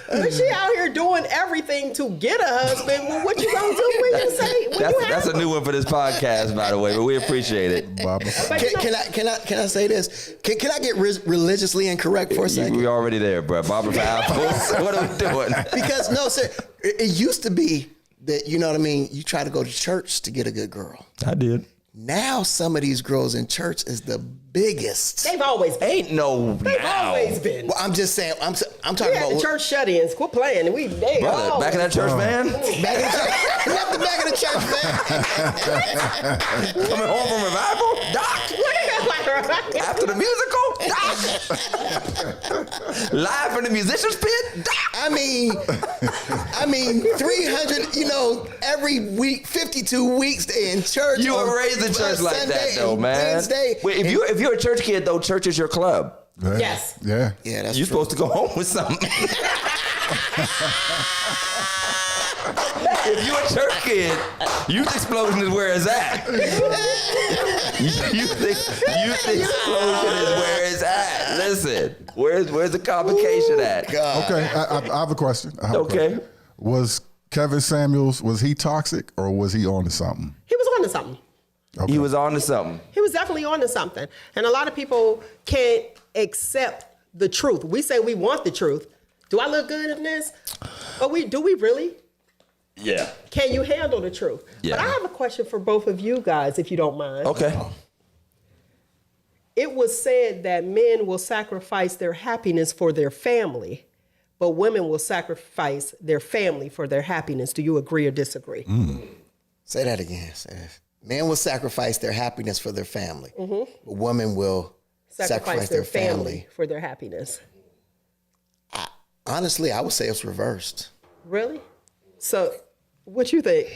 S4: But she out here doing everything to get a husband. Well, what you gonna do when you say?
S1: That's a new one for this podcast, by the way. But we appreciate it.
S2: Can I say this? Can I get religiously incorrect for a second?
S1: We already there, bro. Bobbing for apples. What are we doing?
S2: Because no, sir, it used to be that, you know what I mean, you try to go to church to get a good girl.
S1: I did.
S2: Now some of these girls in church is the biggest.
S4: They've always been.
S1: Ain't no
S4: They've
S1: now.
S4: always been.
S2: Well, I'm just saying. I'm talking
S4: We had
S2: about
S4: the church shut-ins. Quit playing. They
S1: Brother,
S4: always
S1: back in that church van,
S2: back in the church. Left the back of the church, man.
S1: coming home from revival, Doc. After the musical, Doc. Live from the musician's pit, Doc.
S2: I mean, 300. Every week, 52 weeks they in church.
S1: You
S2: on
S1: were raised in church like
S2: Sunday
S1: that, though,
S2: and
S1: man.
S2: Wednesday.
S1: Wait, if you're a church kid, though, church is your club.
S3: Yeah.
S4: Yes.
S3: Yeah.
S2: Yeah, that's
S1: You're
S2: true.
S1: supposed to go home with something. If you're a church kid, youth explosion is where it's at. Youth explosion is where it's at. Listen, where's the complication at?
S3: Okay, I have a question.
S1: Okay.
S3: Was Kevin Samuels, was he toxic or was he on to something?
S4: He was on to something.
S3: Okay.
S1: He was on to something.
S4: He was definitely on to something. And a lot of people can't accept the truth. We say we want the truth. Do I look good in this? But do we really?
S1: Yeah.
S4: Can you handle the truth?
S1: Yeah.
S4: But I have a question for both of you guys, if you don't mind.
S1: Okay.
S4: It was said that men will sacrifice their happiness for their family, but women will sacrifice their family for their happiness. Do you agree or disagree?
S2: Say that again. Men will sacrifice their happiness for their family. But women will sacrifice their family.
S4: for their happiness.
S2: Honestly, I would say it's reversed.
S4: Really? So, what you think?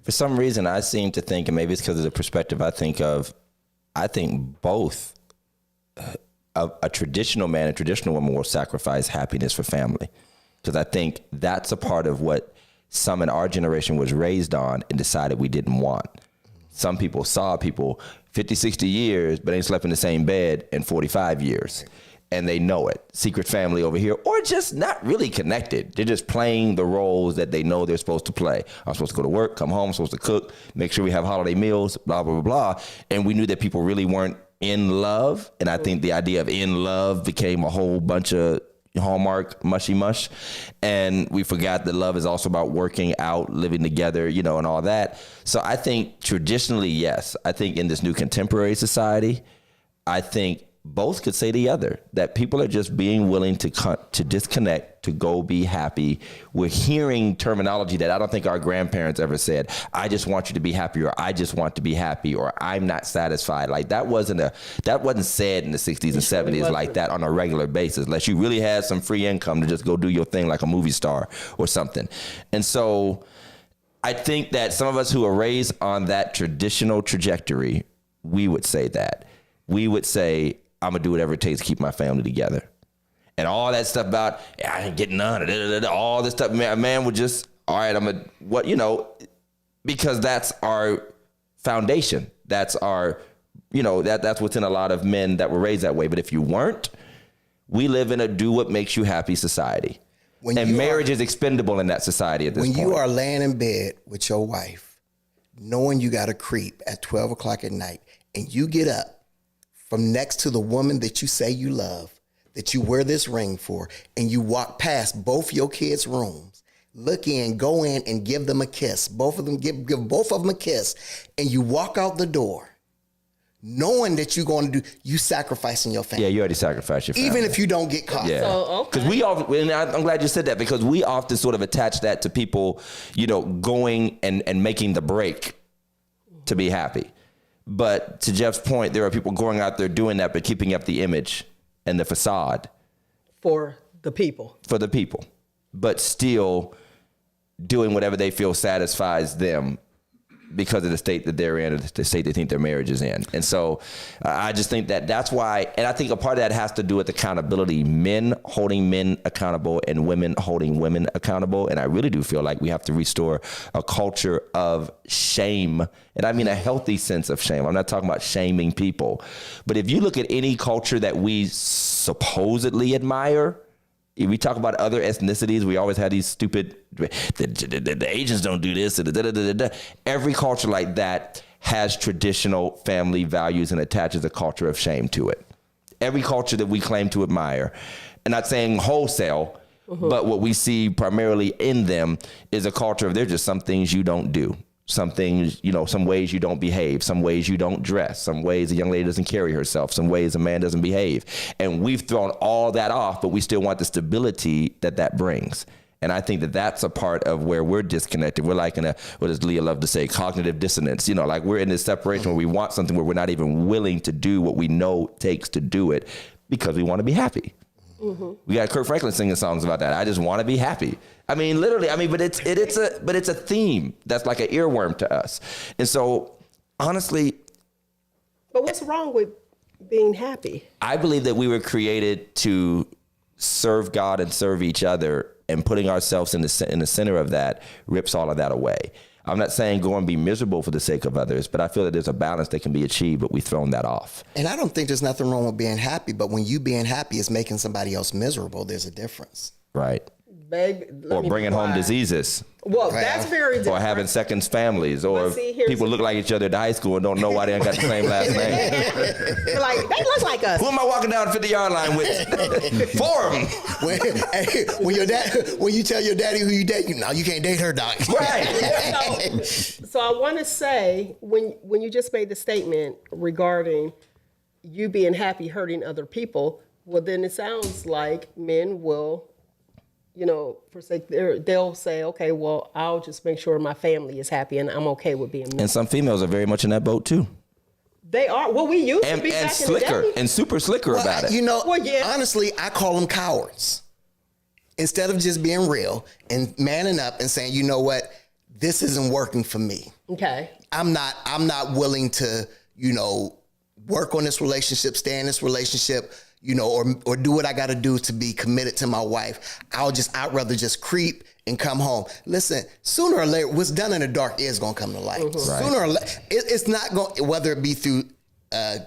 S1: For some reason, I seem to think, and maybe it's because of the perspective I think both a traditional man and traditional woman will sacrifice happiness for family. Because I think that's a part of what some in our generation was raised on and decided we didn't want. Some people saw people 50, 60 years, but ain't slept in the same bed in 45 years. And they know it. Secret family over here, or just not really connected. They're just playing the roles that they know they're supposed to play. I'm supposed to go to work, come home, I'm supposed to cook, make sure we have holiday meals, blah, blah, blah, blah. And we knew that people really weren't in love. And I think the idea of in love became a whole bunch of Hallmark mushy mush. And we forgot that love is also about working out, living together, and all that. So I think traditionally, yes. I think in this new contemporary society, I think both could say the other, that people are just being willing to disconnect, to go be happy. We're hearing terminology that I don't think our grandparents ever said. I just want you to be happy, or I just want to be happy, or I'm not satisfied. Like that wasn't said in the 60s and 70s like that on a regular basis, unless you really had some free income to just go do your thing like a movie star or something. And so I think that some of us who are raised on that traditional trajectory, we would say that. We would say, I'm going to do whatever it takes to keep my family together. And all that stuff about, I ain't getting none, all this stuff, man would just, all right, I'm going to, because that's our foundation. That's our, that's what's in a lot of men that were raised that way. But if you weren't, we live in a do what makes you happy society. And marriage is expendable in that society at this point.
S2: When you are laying in bed with your wife, knowing you got a creep at 12 o'clock at night, and you get up from next to the woman that you say you love, that you wear this ring for, and you walk past both your kids' rooms, look in, go in, and give them a kiss. Both of them, give both of them a kiss, and you walk out the door, knowing that you're going to you sacrificing your family.
S1: Yeah, you already sacrificed your family.
S2: Even if you don't get caught.
S1: Yeah. Because we often, and I'm glad you said that, because we often sort of attach that to people, going and making the break to be happy. But to Jeff's point, there are people going out there doing that, but keeping up the image and the facade. For the people. But still doing whatever they feel satisfies them because of the state that they're in, or the state they think their marriage is in. And so I just think that that's why, and I think a part of that has to do with accountability, men holding men accountable and women holding women accountable. And I really do feel like we have to restore a culture of shame. And I mean a healthy sense of shame. I'm not talking about shaming people. But if you look at any culture that we supposedly admire, if we talk about other ethnicities, we always have these stupid, the Asians don't do this. Every culture like that has traditional family values and attaches a culture of shame to it. Every culture that we claim to admire, and not saying wholesale, but what we see primarily in them is a culture of there's just some things you don't do. some things, some ways you don't behave, some ways you don't dress, some ways a young lady doesn't carry herself, some ways a man doesn't behave. And we've thrown all that off, but we still want the stability that brings. And I think that's a part of where we're disconnected. We're like in what does Leah love to say, cognitive dissonance. Like we're in this separation where we want something where we're not even willing to do what we know takes to do it because we want to be happy. Mm-hmm. We got Kirk Franklin singing songs about that. I just want to be happy. I mean, literally. I mean, but it's a theme that's like an earworm to us. And so, honestly,
S4: but what's wrong with being happy?
S1: I believe that we were created to serve God and serve each other, and putting ourselves in the center of that rips all of that away. I'm not saying go and be miserable for the sake of others, but I feel that there's a balance that can be achieved, but we've thrown that off.
S2: And I don't think there's nothing wrong with being happy, but when you being happy is making somebody else miserable, there's a difference.
S1: Right.
S4: Babe,
S1: or bringing home diseaes.
S4: Well, that's very different.
S1: Or having second families, or people look like each other at the high school and don't know why they ain't got the same last name.
S4: Like, they look like us.
S1: Who am I walking down the 50-yard line with? Forum.
S2: When you tell your daddy who you date, you can't date her, doc.
S1: Right.
S4: So I want to say, when you just made the statement regarding you being happy hurting other people, well, then it sounds like men will, forsake they'll say, okay, well, I'll just make sure my family is happy and I'm okay with being miserable.
S1: And some females are very much in that boat too.
S4: They are. Well, we used to be back
S1: slicker,
S4: in the day.
S1: and super slicker about it.
S2: Honestly, I call them cowards. Instead of just being real and manning up and saying, you know what, this isn't working for me.
S4: Okay.
S2: I'm not willing to, work on this relationship, stay in this relationship, or do what I got to do to be committed to my wife. I'd rather just creep and come home. Listen, sooner or later, what's done in the dark is going to come to light. Mm-hmm. Right. Sooner or later, it's not going, whether it be through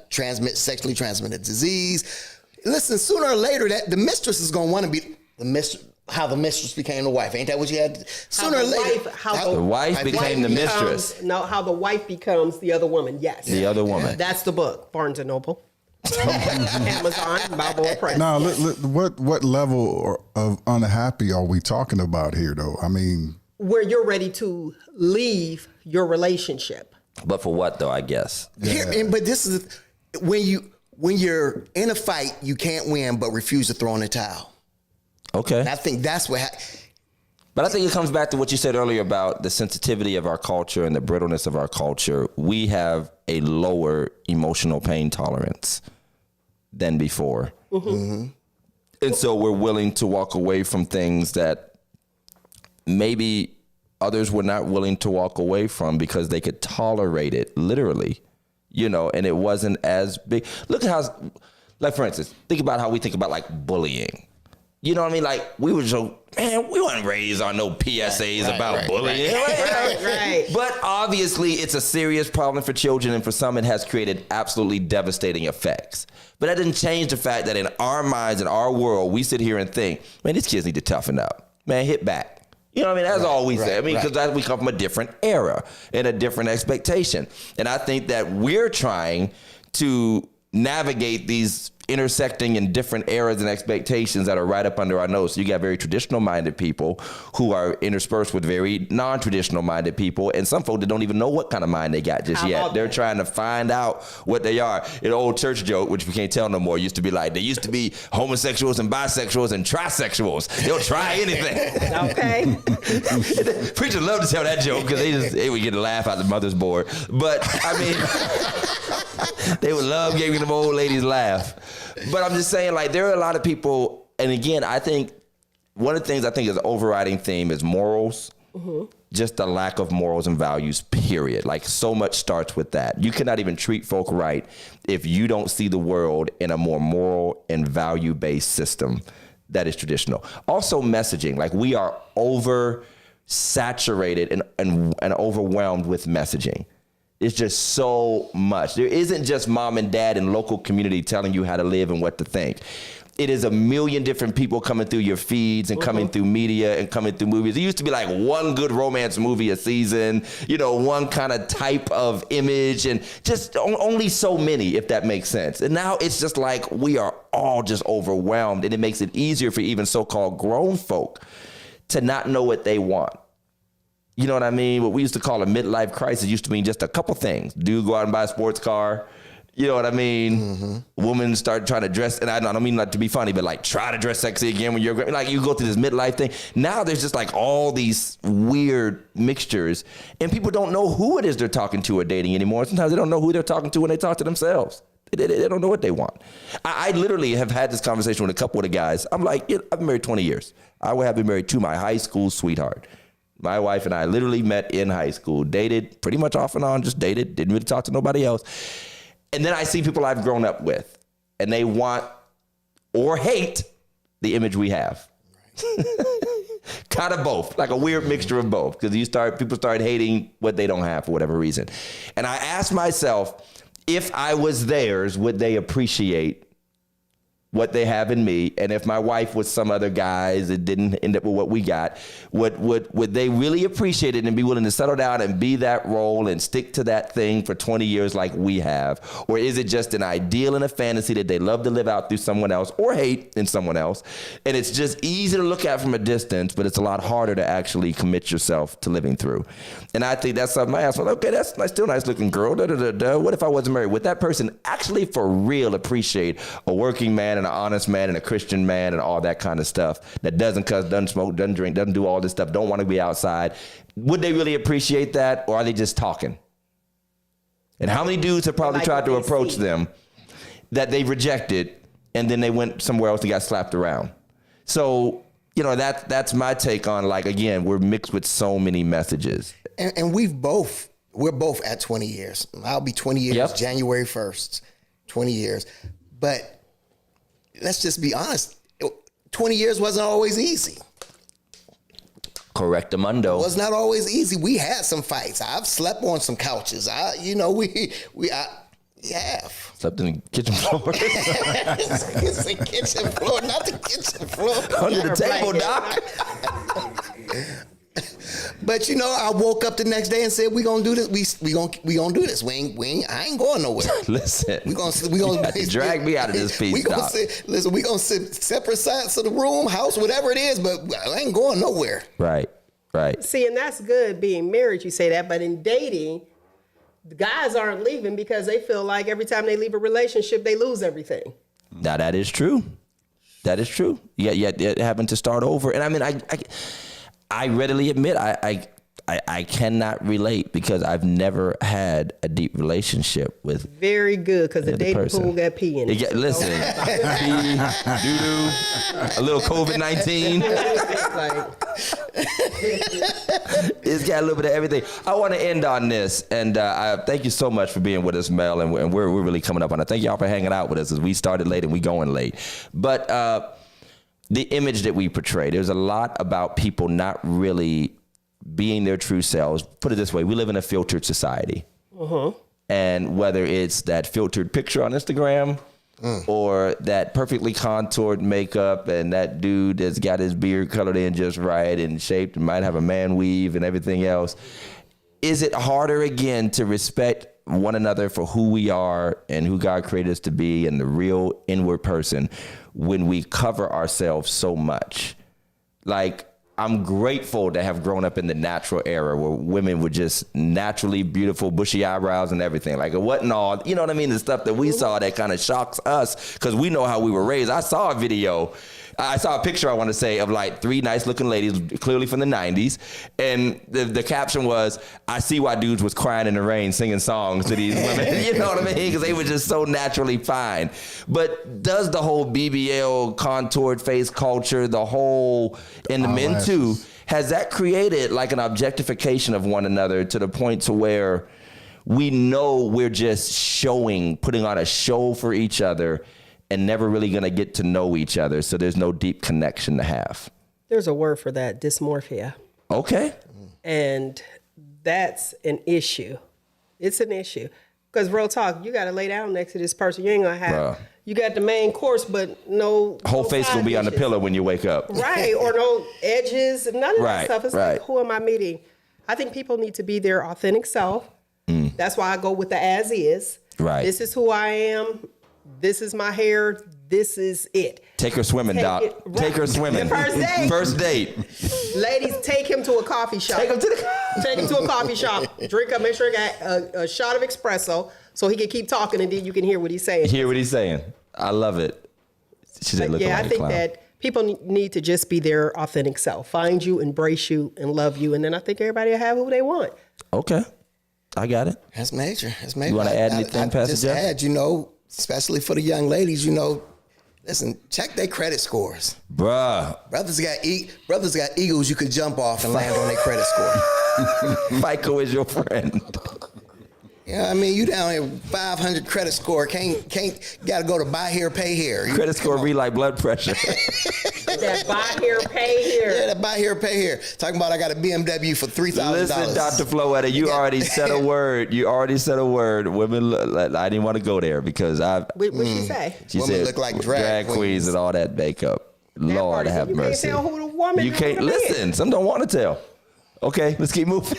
S2: sexually transmitted disease. Listen, sooner or later, that the mistress is going to want to be the mistress. How the mistress became the wife. Ain't that what you had? Sooner or later.
S1: How the wife became the mistress.
S4: No, how the wife becomes the other woman. Yes.
S1: The other woman.
S4: That's the book. Barnes & Noble. Amazon, Balboa Press.
S3: Now, what level of unhappy are we talking about here, though? I mean,
S4: where you're ready to leave your relationship.
S1: But for what, though? I guess.
S2: Yeah. But this is when you're in a fight, you can't win, but refuse to throw in the towel.
S1: Okay.
S2: And I think that's what.
S1: But I think it comes back to what you said earlier about the sensitivity of our culture and the brittleness of our culture. We have a lower emotional pain tolerance than before. Mm-hmm. Mm-hmm. And so we're willing to walk away from things that maybe others were not willing to walk away from because they could tolerate it, literally, and it wasn't as big. Look at how, like, for instance, think about how we think about, like, bullying. You know what I mean? Like, we were so, man, we weren't raised on no PSAs about bullying.
S4: Right.
S1: But obviously, it's a serious problem for children, and for some, it has created absolutely devastating effects. But that didn't change the fact that in our minds, in our world, we sit here and think, man, these kids need to toughen up. Man, hit back. You know what I mean? That's all we say. I mean, because we come from a different era and a different expectation. And I think that we're trying to navigate these intersecting in different eras and expectations that are right up under our nose. So you got very traditional minded people who are interspersed with very non-traditional minded people, and some folk that don't even know what kind of mind they got just yet. They're trying to find out what they are. An old church joke, which we can't tell no more, used to be like, they used to be homosexuals and bisexuals and trisexuals. They'll try anything.
S4: Okay.
S1: Preachers love to tell that joke because they would get a laugh out the mother's board. But I mean, they would love giving them old ladies laugh. But I'm just saying, like, there are a lot of people, and again, I think one of the things I think is an overriding theme is morals. Mm-hmm. Just the lack of morals and values, period. Like, so much starts with that. You cannot even treat folk right if you don't see the world in a more moral and value-based system that is traditional. Also, messaging. Like, we are oversaturated and overwhelmed with messaging. It's just so much. There isn't just mom and dad and local community telling you how to live and what to think. It is a million different people coming through your feeds and coming through media and coming through movies. It used to be like one good romance movie a season, one kind of type of image, and just only so many, if that makes sense. And now it's just like we are all just overwhelmed, and it makes it easier for even so-called grown folk to not know what they want. you know what I mean? What we used to call a midlife crisis used to mean just a couple things. Dude go out and buy a sports car. You know what I mean? Mm-hmm. Women start trying to dress, and I don't mean not to be funny, but like try to dress sexy again when you're like, you go through this midlife thing. Now there's just like all these weird mixtures, and people don't know who it is they're talking to or dating anymore. Sometimes they don't know who they're talking to when they talk to themselves. They don't know what they want. I literally have had this conversation with a couple of the guys. I'm like, I've been married 20 years. I would have been married to my high school sweetheart. My wife and I literally met in high school, dated pretty much off and on, just dated, didn't really talk to nobody else. And then I see people I've grown up with, and they want or hate the image we have. Kind of both, like a weird mixture of both, because people start hating what they don't have for whatever reason. And I ask myself, if I was theirs, would they appreciate what they have in me? And if my wife was some other guys that didn't end up with what we got, would they really appreciate it and be willing to settle down and be that role and stick to that thing for 20 years like we have? Or is it just an ideal and a fantasy that they love to live out through someone else or hate in someone else? And it's just easy to look at from a distance, but it's a lot harder to actually commit yourself to living through. And I think that's something I asked, okay, that's still a nice looking girl. What if I wasn't married? Would that person actually for real appreciate a working man and an honest man and a Christian man and all that kind of stuff that doesn't cuss, doesn't smoke, doesn't drink, doesn't do all this stuff, don't want to be outside? Would they really appreciate that, or are they just talking? And how many dudes have probably tried to approach them that they rejected, and then they went somewhere else and got slapped around? So, that's my take on, like, again, we're mixed with so many messages.
S2: And we're both at 20 years. I'll be 20 years, January 1st, 20 years. But let's just be honest, 20 years wasn't always easy.
S1: Correctamundo.
S2: It was not always easy. We had some fights. I've slept on some couches. We have.
S1: Slept in the kitchen floor.
S2: It's the kitchen floor, not the kitchen floor.
S1: Under the table, Doc.
S2: But I woke up the next day and said, "We gonna do this. We gonna do this. I ain't going nowhere.
S1: Listen,
S2: we gonna
S1: drag me out of this piece.
S2: We gonna we gonna sit separate sides of the room, house, whatever it is. But I ain't going nowhere.
S1: Right.
S4: See, and that's good being married. You say that, but in dating, the guys aren't leaving because they feel like every time they leave a relationship, they lose everything.
S1: Now that is true. That is true. Yeah, having to start over. And I mean, I readily admit I cannot relate because I've never had a deep relationship with.
S4: Very good, because the dating pool got pee in it.
S1: Listen, pee, doo-doo, a little COVID-19. It's got a little bit of everything. I want to end on this, and I thank you so much for being with us, Mel, and we're really coming up on it. Thank y'all for hanging out with us as we started late and we going late. But the image that we portray, there's a lot about people not really being their true selves. Put it this way, we live in a filtered society. Uh-huh. And whether it's that filtered picture on Instagram or that perfectly contoured makeup and that dude that's got his beard colored in just right and shaped and might have a man weave and everything else, is it harder again to respect one another for who we are and who God created us to be and the real inward person when we cover ourselves so much? Like, I'm grateful to have grown up in the natural era where women were just naturally beautiful, bushy eyebrows and everything. Like, it wasn't all, you know what I mean? The stuff that we saw that kind of shocks us because we know how we were raised. I saw a picture, I want to say, of like three nice looking ladies, clearly from the 90s. And the caption was, "I see why dudes was crying in the rain singing songs to these women." You know what I mean? Because they were just so naturally fine. But does the whole BBL contoured face culture, the whole, and the men too, has that created like an objectification of one another to the point to where we know we're just putting on a show for each other and never really going to get to know each other, so there's no deep connection to have?
S4: There's a word for that, dysmorphia.
S1: Okay.
S4: And that's an issue. It's an issue. Because real talk, you got to lay down next to this person. You ain't going to have, you got the main course, but no
S1: whole face will be on the pillow when you wake up.
S4: Right, or no edges, none of that stuff. It's like, who am I meeting? I think people need to be their authentic self. That's why I go with the as is.
S1: Right.
S4: This is who I am. This is my hair. this is it.
S1: Take her swimming,
S4: Take
S1: Doc.
S4: it- right.
S1: Take her swimming.
S4: The first date.
S1: First date.
S4: Ladies, take him to a coffee shop.
S1: Take him to the.
S4: Take him to a coffee shop. Make sure he got a shot of espresso so he can keep talking and then you can hear what he's saying.
S1: Hear what he's saying. I love it. She said, "Look
S4: Yeah,
S1: like
S4: I
S1: a
S4: think
S1: clown."
S4: that people need to just be their authentic self. Find you, embrace you, and love you. And then I think everybody will have who they want.
S1: Okay, I got it.
S2: That's major. That's major.
S1: You wanna add anything, Pastor
S2: just
S1: Jeff?
S2: add, especially for the young ladies, listen, check their credit scores.
S1: Bruh.
S2: Brothers got eagles you could jump off and land on their credit score.
S1: FICO is your friend.
S2: Yeah, I mean, you down here 500 credit score, can't got to go to buy here, pay here.
S1: Credit score read like blood pressure.
S4: That buy here, pay here.
S2: Yeah, that buy here, pay here. Talking about I got a BMW for $3,000.
S1: Listen, Dr. Floetta, you already said a word. You already said a word. Women, I didn't want to go there because
S4: What she say?
S1: She
S2: Women
S1: said
S2: look like drag
S1: queens and all that makeup. Lord have
S4: you
S1: mercy.
S4: can't tell who the woman
S1: You
S4: is
S1: can't
S4: who the man.
S1: listen. Some don't want to tell. Okay, let's keep moving.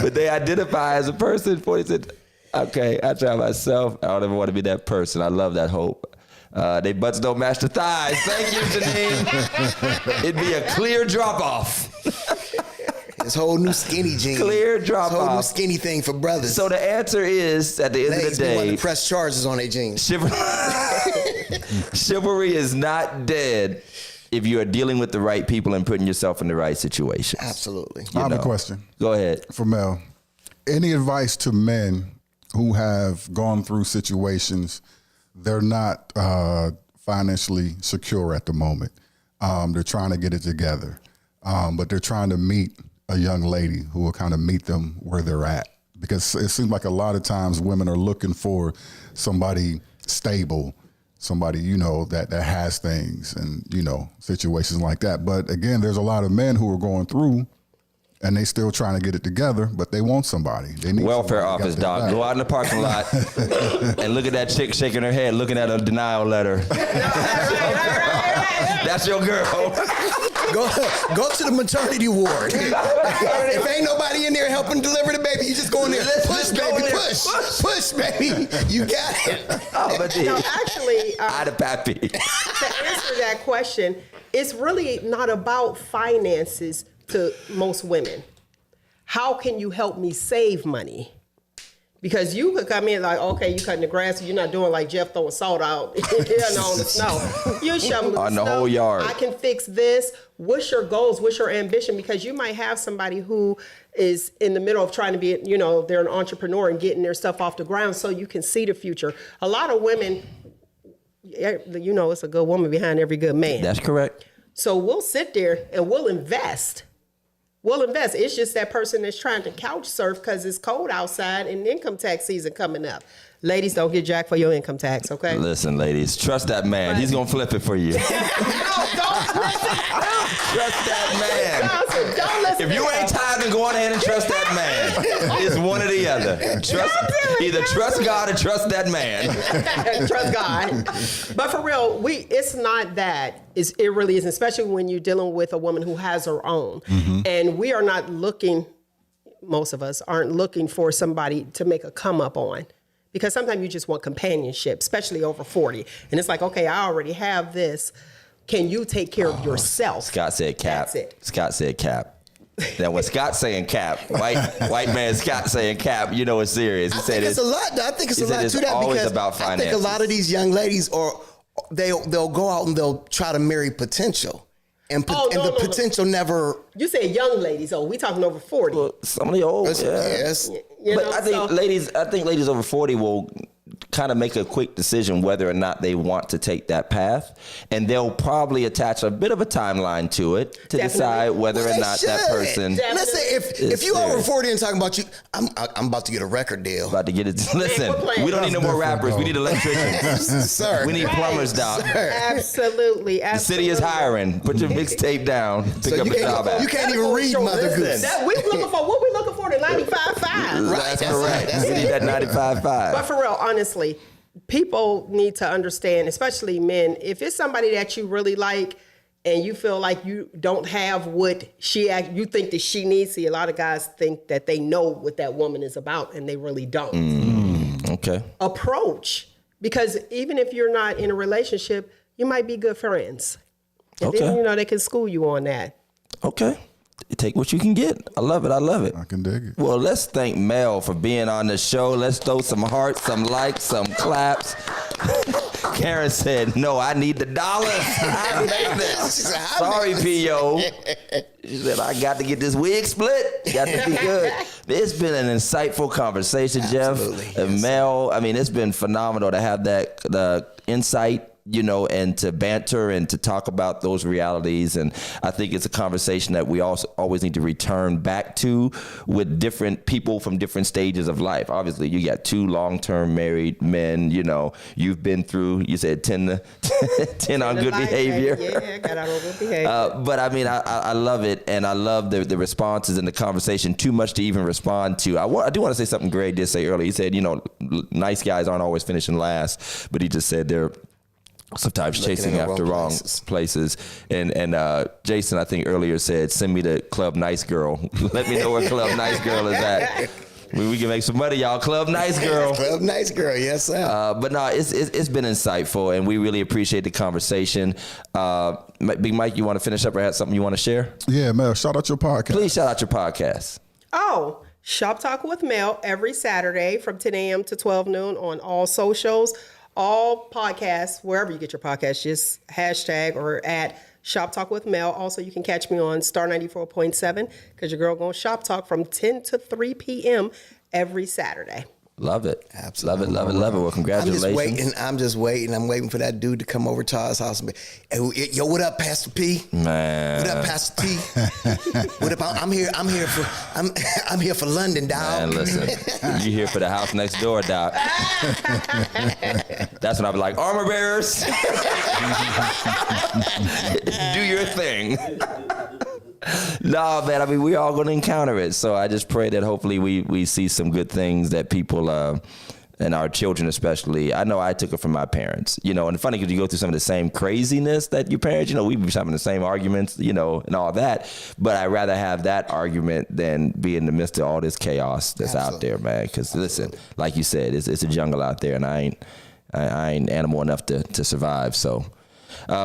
S1: But they identify as a person. They said, okay, I try myself. I don't ever want to be that person. I love that hope. They butts don't match the thighs. Thank you, Janine. It'd be a clear drop off.
S2: This whole new skinny jean.
S1: Clear drop
S2: This whole new
S1: off.
S2: skinny thing for brothers.
S1: So the answer is, at the end
S2: Ladies
S1: of the
S2: be wanting
S1: day,
S2: to press charges on their jeans.
S1: chivalry is not dead if you are dealing with the right people and putting yourself in the right situations.
S2: Absolutely.
S3: I have a question
S1: Go ahead.
S3: for Mel. Any advice to men who have gone through situations they're not financially secure at the moment? They're trying to get it together, but they're trying to meet a young lady who will kind of meet them where they're at. Because it seems like a lot of times women are looking for somebody stable, somebody, that has things and, situations like that. But again, there's a lot of men who are going through and they still trying to get it together, but they want somebody. They need
S1: Welfare
S3: somebody
S1: office,
S3: that got
S1: dog.
S3: their
S1: Go
S3: back.
S1: out in the parking lot and look at that chick shaking her head, looking at a denial letter. That's your girl.
S2: Go to the maternity ward. If ain't nobody in there helping deliver the baby, you just go in there. Push, baby, push, baby. You got it.
S1: Oh, but
S4: No, actually,
S1: I'd have pappy.
S4: to answer that question, it's really not about finances to most women. How can you help me save money? Because you could come in like, okay, you cutting the grass, you're not doing like Jeff throwing salt out on the snow. You're shoveling
S1: On the
S4: snow.
S1: whole yard.
S4: I can fix this. What's your goals? What's your ambition? Because you might have somebody who is in the middle of trying to be, they're an entrepreneur and getting their stuff off the ground so you can see the future. A lot of women, it's a good woman behind every good man.
S1: That's correct.
S4: So we'll sit there and we'll invest. It's just that person that's trying to couch surf because it's cold outside and income tax season coming up. Ladies, don't get jacked for your income tax, okay?
S1: Listen, ladies, trust that man. He's going to flip it for you.
S4: No, don't listen.
S1: Trust that man.
S4: Johnson, don't listen.
S1: If you ain't tithing, go on ahead and trust that man. It's one or the other. Either trust God or trust that man.
S4: Trust God. But for real, it's not that. It really isn't, especially when you're dealing with a woman who has her own. Mm-hmm. And we are not looking, most of us aren't looking for somebody to make a come up on. Because sometimes you just want companionship, especially over 40. And it's like, okay, I already have this. Can you take care of yourself?
S1: Scott said cap.
S4: That's it.
S1: Scott said cap. Now, when Scott's saying cap, white man Scott saying cap, it's serious. He
S2: I
S1: said
S2: think it's a lot. I think it's a lot
S1: it's
S2: to that
S1: always
S2: because
S1: about
S2: I think a
S1: finances.
S2: lot of these young ladies they'll go out and they'll try to marry potential, and the potential never.
S4: You say young ladies, we talking over 40.
S1: Well, some of the old,
S2: Yes.
S1: But I think ladies over 40 will kind of make a quick decision whether or not they want to take that path, and they'll probably attach a bit of a timeline to it to decide whether or not that person.
S2: Listen, if you over 40 and talking about you, I'm about to get a record deal.
S1: About to get it. Listen, we don't need no more rappers. We need electricians.
S2: Sir.
S1: We need plumbers, doc.
S4: Absolutely.
S1: The city is hiring. Put your mixtape down. Pick up a job at.
S2: You can't even read Mother Goose.
S4: What we looking for? The 95.5.
S1: That's correct. We need that 95.5.
S4: But for real, honestly, people need to understand, especially men, if it's somebody that you really like and you feel like you don't have what you think that she needs. See, a lot of guys think that they know what that woman is about and they really don't.
S1: Okay.
S4: Approach. Because even if you're not in a relationship, you might be good friends. And
S1: Okay.
S4: then, they can school you on that.
S1: Okay. Take what you can get. I love it. I love it.
S3: I can dig it.
S1: Well, let's thank Mel for being on the show. Let's throw some hearts, some likes, some claps. Karen said, no, I need the dollars. I need this. Sorry, P.O. She said, I got to get this wig split. Got to be good. It's been an insightful conversation,
S2: Absolutely.
S1: Jeff. And Mel, I mean, it's been phenomenal to have the insight, and to banter and to talk about those realities. And I think it's a conversation that we also always need to return back to with different people from different stages of life. Obviously, you got 2 long-term married men, you've been through, you said 10 on good behavior.
S4: Yeah, got out on good behavior.
S1: But I mean, I love it. And I love the responses and the conversation, too much to even respond to. I do want to say something Greg did say earlier. He said, nice guys aren't always finishing last, but he just said they're sometimes
S2: Looking
S1: chasing
S2: in the
S1: after wrong places. And Jason, I think earlier said, send me to Club Nice Girl. Let me know where Club Nice Girl is at. We can make some money, y'all. Club Nice Girl.
S2: Club Nice Girl, yes, sir.
S1: But no, it's been insightful, and we really appreciate the conversation. Big Mike, you want to finish up or have something you want to share?
S3: Yeah, Mel, shout out your podcast.
S1: Please shout out your podcast.
S4: Oh, Shop Talk with Mel every Saturday from 10 a.m. to 12 noon on all socials. All podcasts, wherever you get your podcasts, just hashtag or at Shop Talk with Mel. Also, you can catch me on Star 94.7 because your girl going Shop Talk from 10 to 3 p.m. every Saturday.
S1: Love it.
S2: Absolutely.
S1: Love it. Well, congratulations.
S2: I'm just waiting. I'm waiting for that dude to come over to our house and be, hey, yo, what up, Pastor P?
S1: Man.
S2: What up, Pastor T? What up? I'm here for London, dog.
S1: Man, listen, you here for the house next door, Doc. That's when I be like, armor bearers, do your thing. No, man, I mean, we're all going to encounter it. So I just pray that hopefully we see some good things that people, and our children especially. I know I took it from my parents, and funny because you go through some of the same craziness that your parents, we be having the same arguments, and all that. But I'd rather have that argument than be in the midst of all this chaos that's out there, man. Because listen, like you said, it's a jungle out there, and I ain't animal enough to survive. So.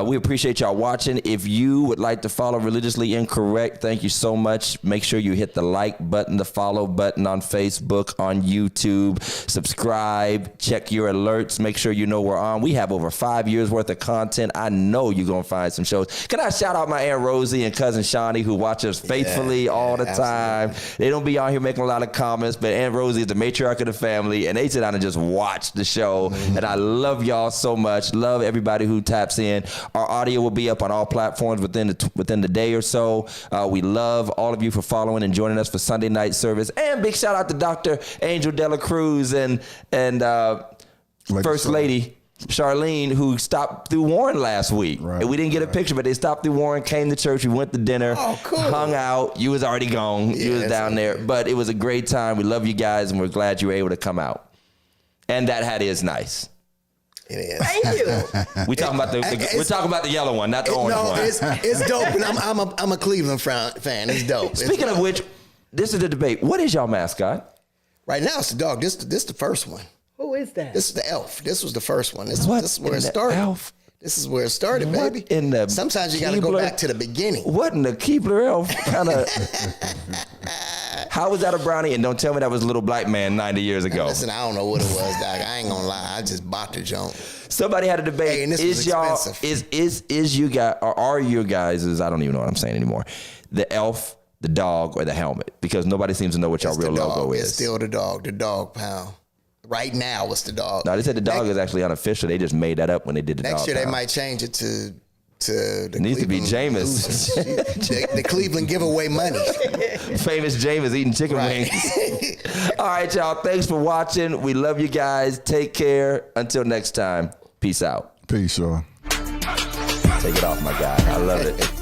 S1: We appreciate y'all watching. If you would like to follow Religiously Incorrect, thank you so much. Make sure you hit the like button, the follow button on Facebook, on YouTube. Subscribe, check your alerts, make sure you know we're on. We have over 5 years worth of content. I know you're going to find some shows. Can I shout out my Aunt Rosie and cousin Shawnee who watch us faithfully all the time. They don't be on here making a lot of comments, but Aunt Rosie is the matriarch of the family, and they sit down and just watch the show. And I love y'all so much. Love everybody who taps in. Our audio will be up on all platforms within the day or so. We love all of you for following and joining us for Sunday night service. And big shout out to Dr. Angel Dela Cruz and First Lady Charlene, who stopped through Warren last week. Right, and we didn't get a picture, but they stopped through Warren, came to church, we went to dinner, hung out. You was already gone. You was down there. But it was a great time. We love you guys, and we're glad you were able to come out. And that hat is nice.
S2: It is.
S4: Thank you.
S1: We're talking about the yellow one, not the orange one.
S2: It's dope, and I'm a Cleveland fan. It's dope.
S1: Speaking of which, this is the debate. What is y'all mascot?
S2: Right now, it's the dog. This the first one.
S4: Who is that?
S2: This is the elf. This was the first one. This is where it started.
S1: Elf?
S2: This is where it started, baby. Sometimes you got to go back to the beginning.
S1: What in the Keebler elf kind of? How was that a brownie? And don't tell me that was a little black man 90 years ago.
S2: Listen, I don't know what it was, Doc. I ain't gonna lie. I just bought the junk.
S1: Somebody had a debate.
S2: Hey, and this was expensive.
S1: Is you guys, or are you guys, I don't even know what I'm saying anymore, the elf, the dog, or the helmet? Because nobody seems to know what y'all real logo is.
S2: It's still the dog pound. Right now, it's the dog.
S1: No, they said the dog is actually unofficial. They just made that up when they did the dog.
S2: Next year,
S1: pound.
S2: They might change it to the
S1: it needs to be Jameis.
S2: the Cleveland giveaway money.
S1: Famous Jameis eating chicken wings. All right, y'all. Thanks for watching. We love you guys. Take care. Until next time. Peace out.
S3: Peace, y'all.
S1: Take it off, my guy. I love it.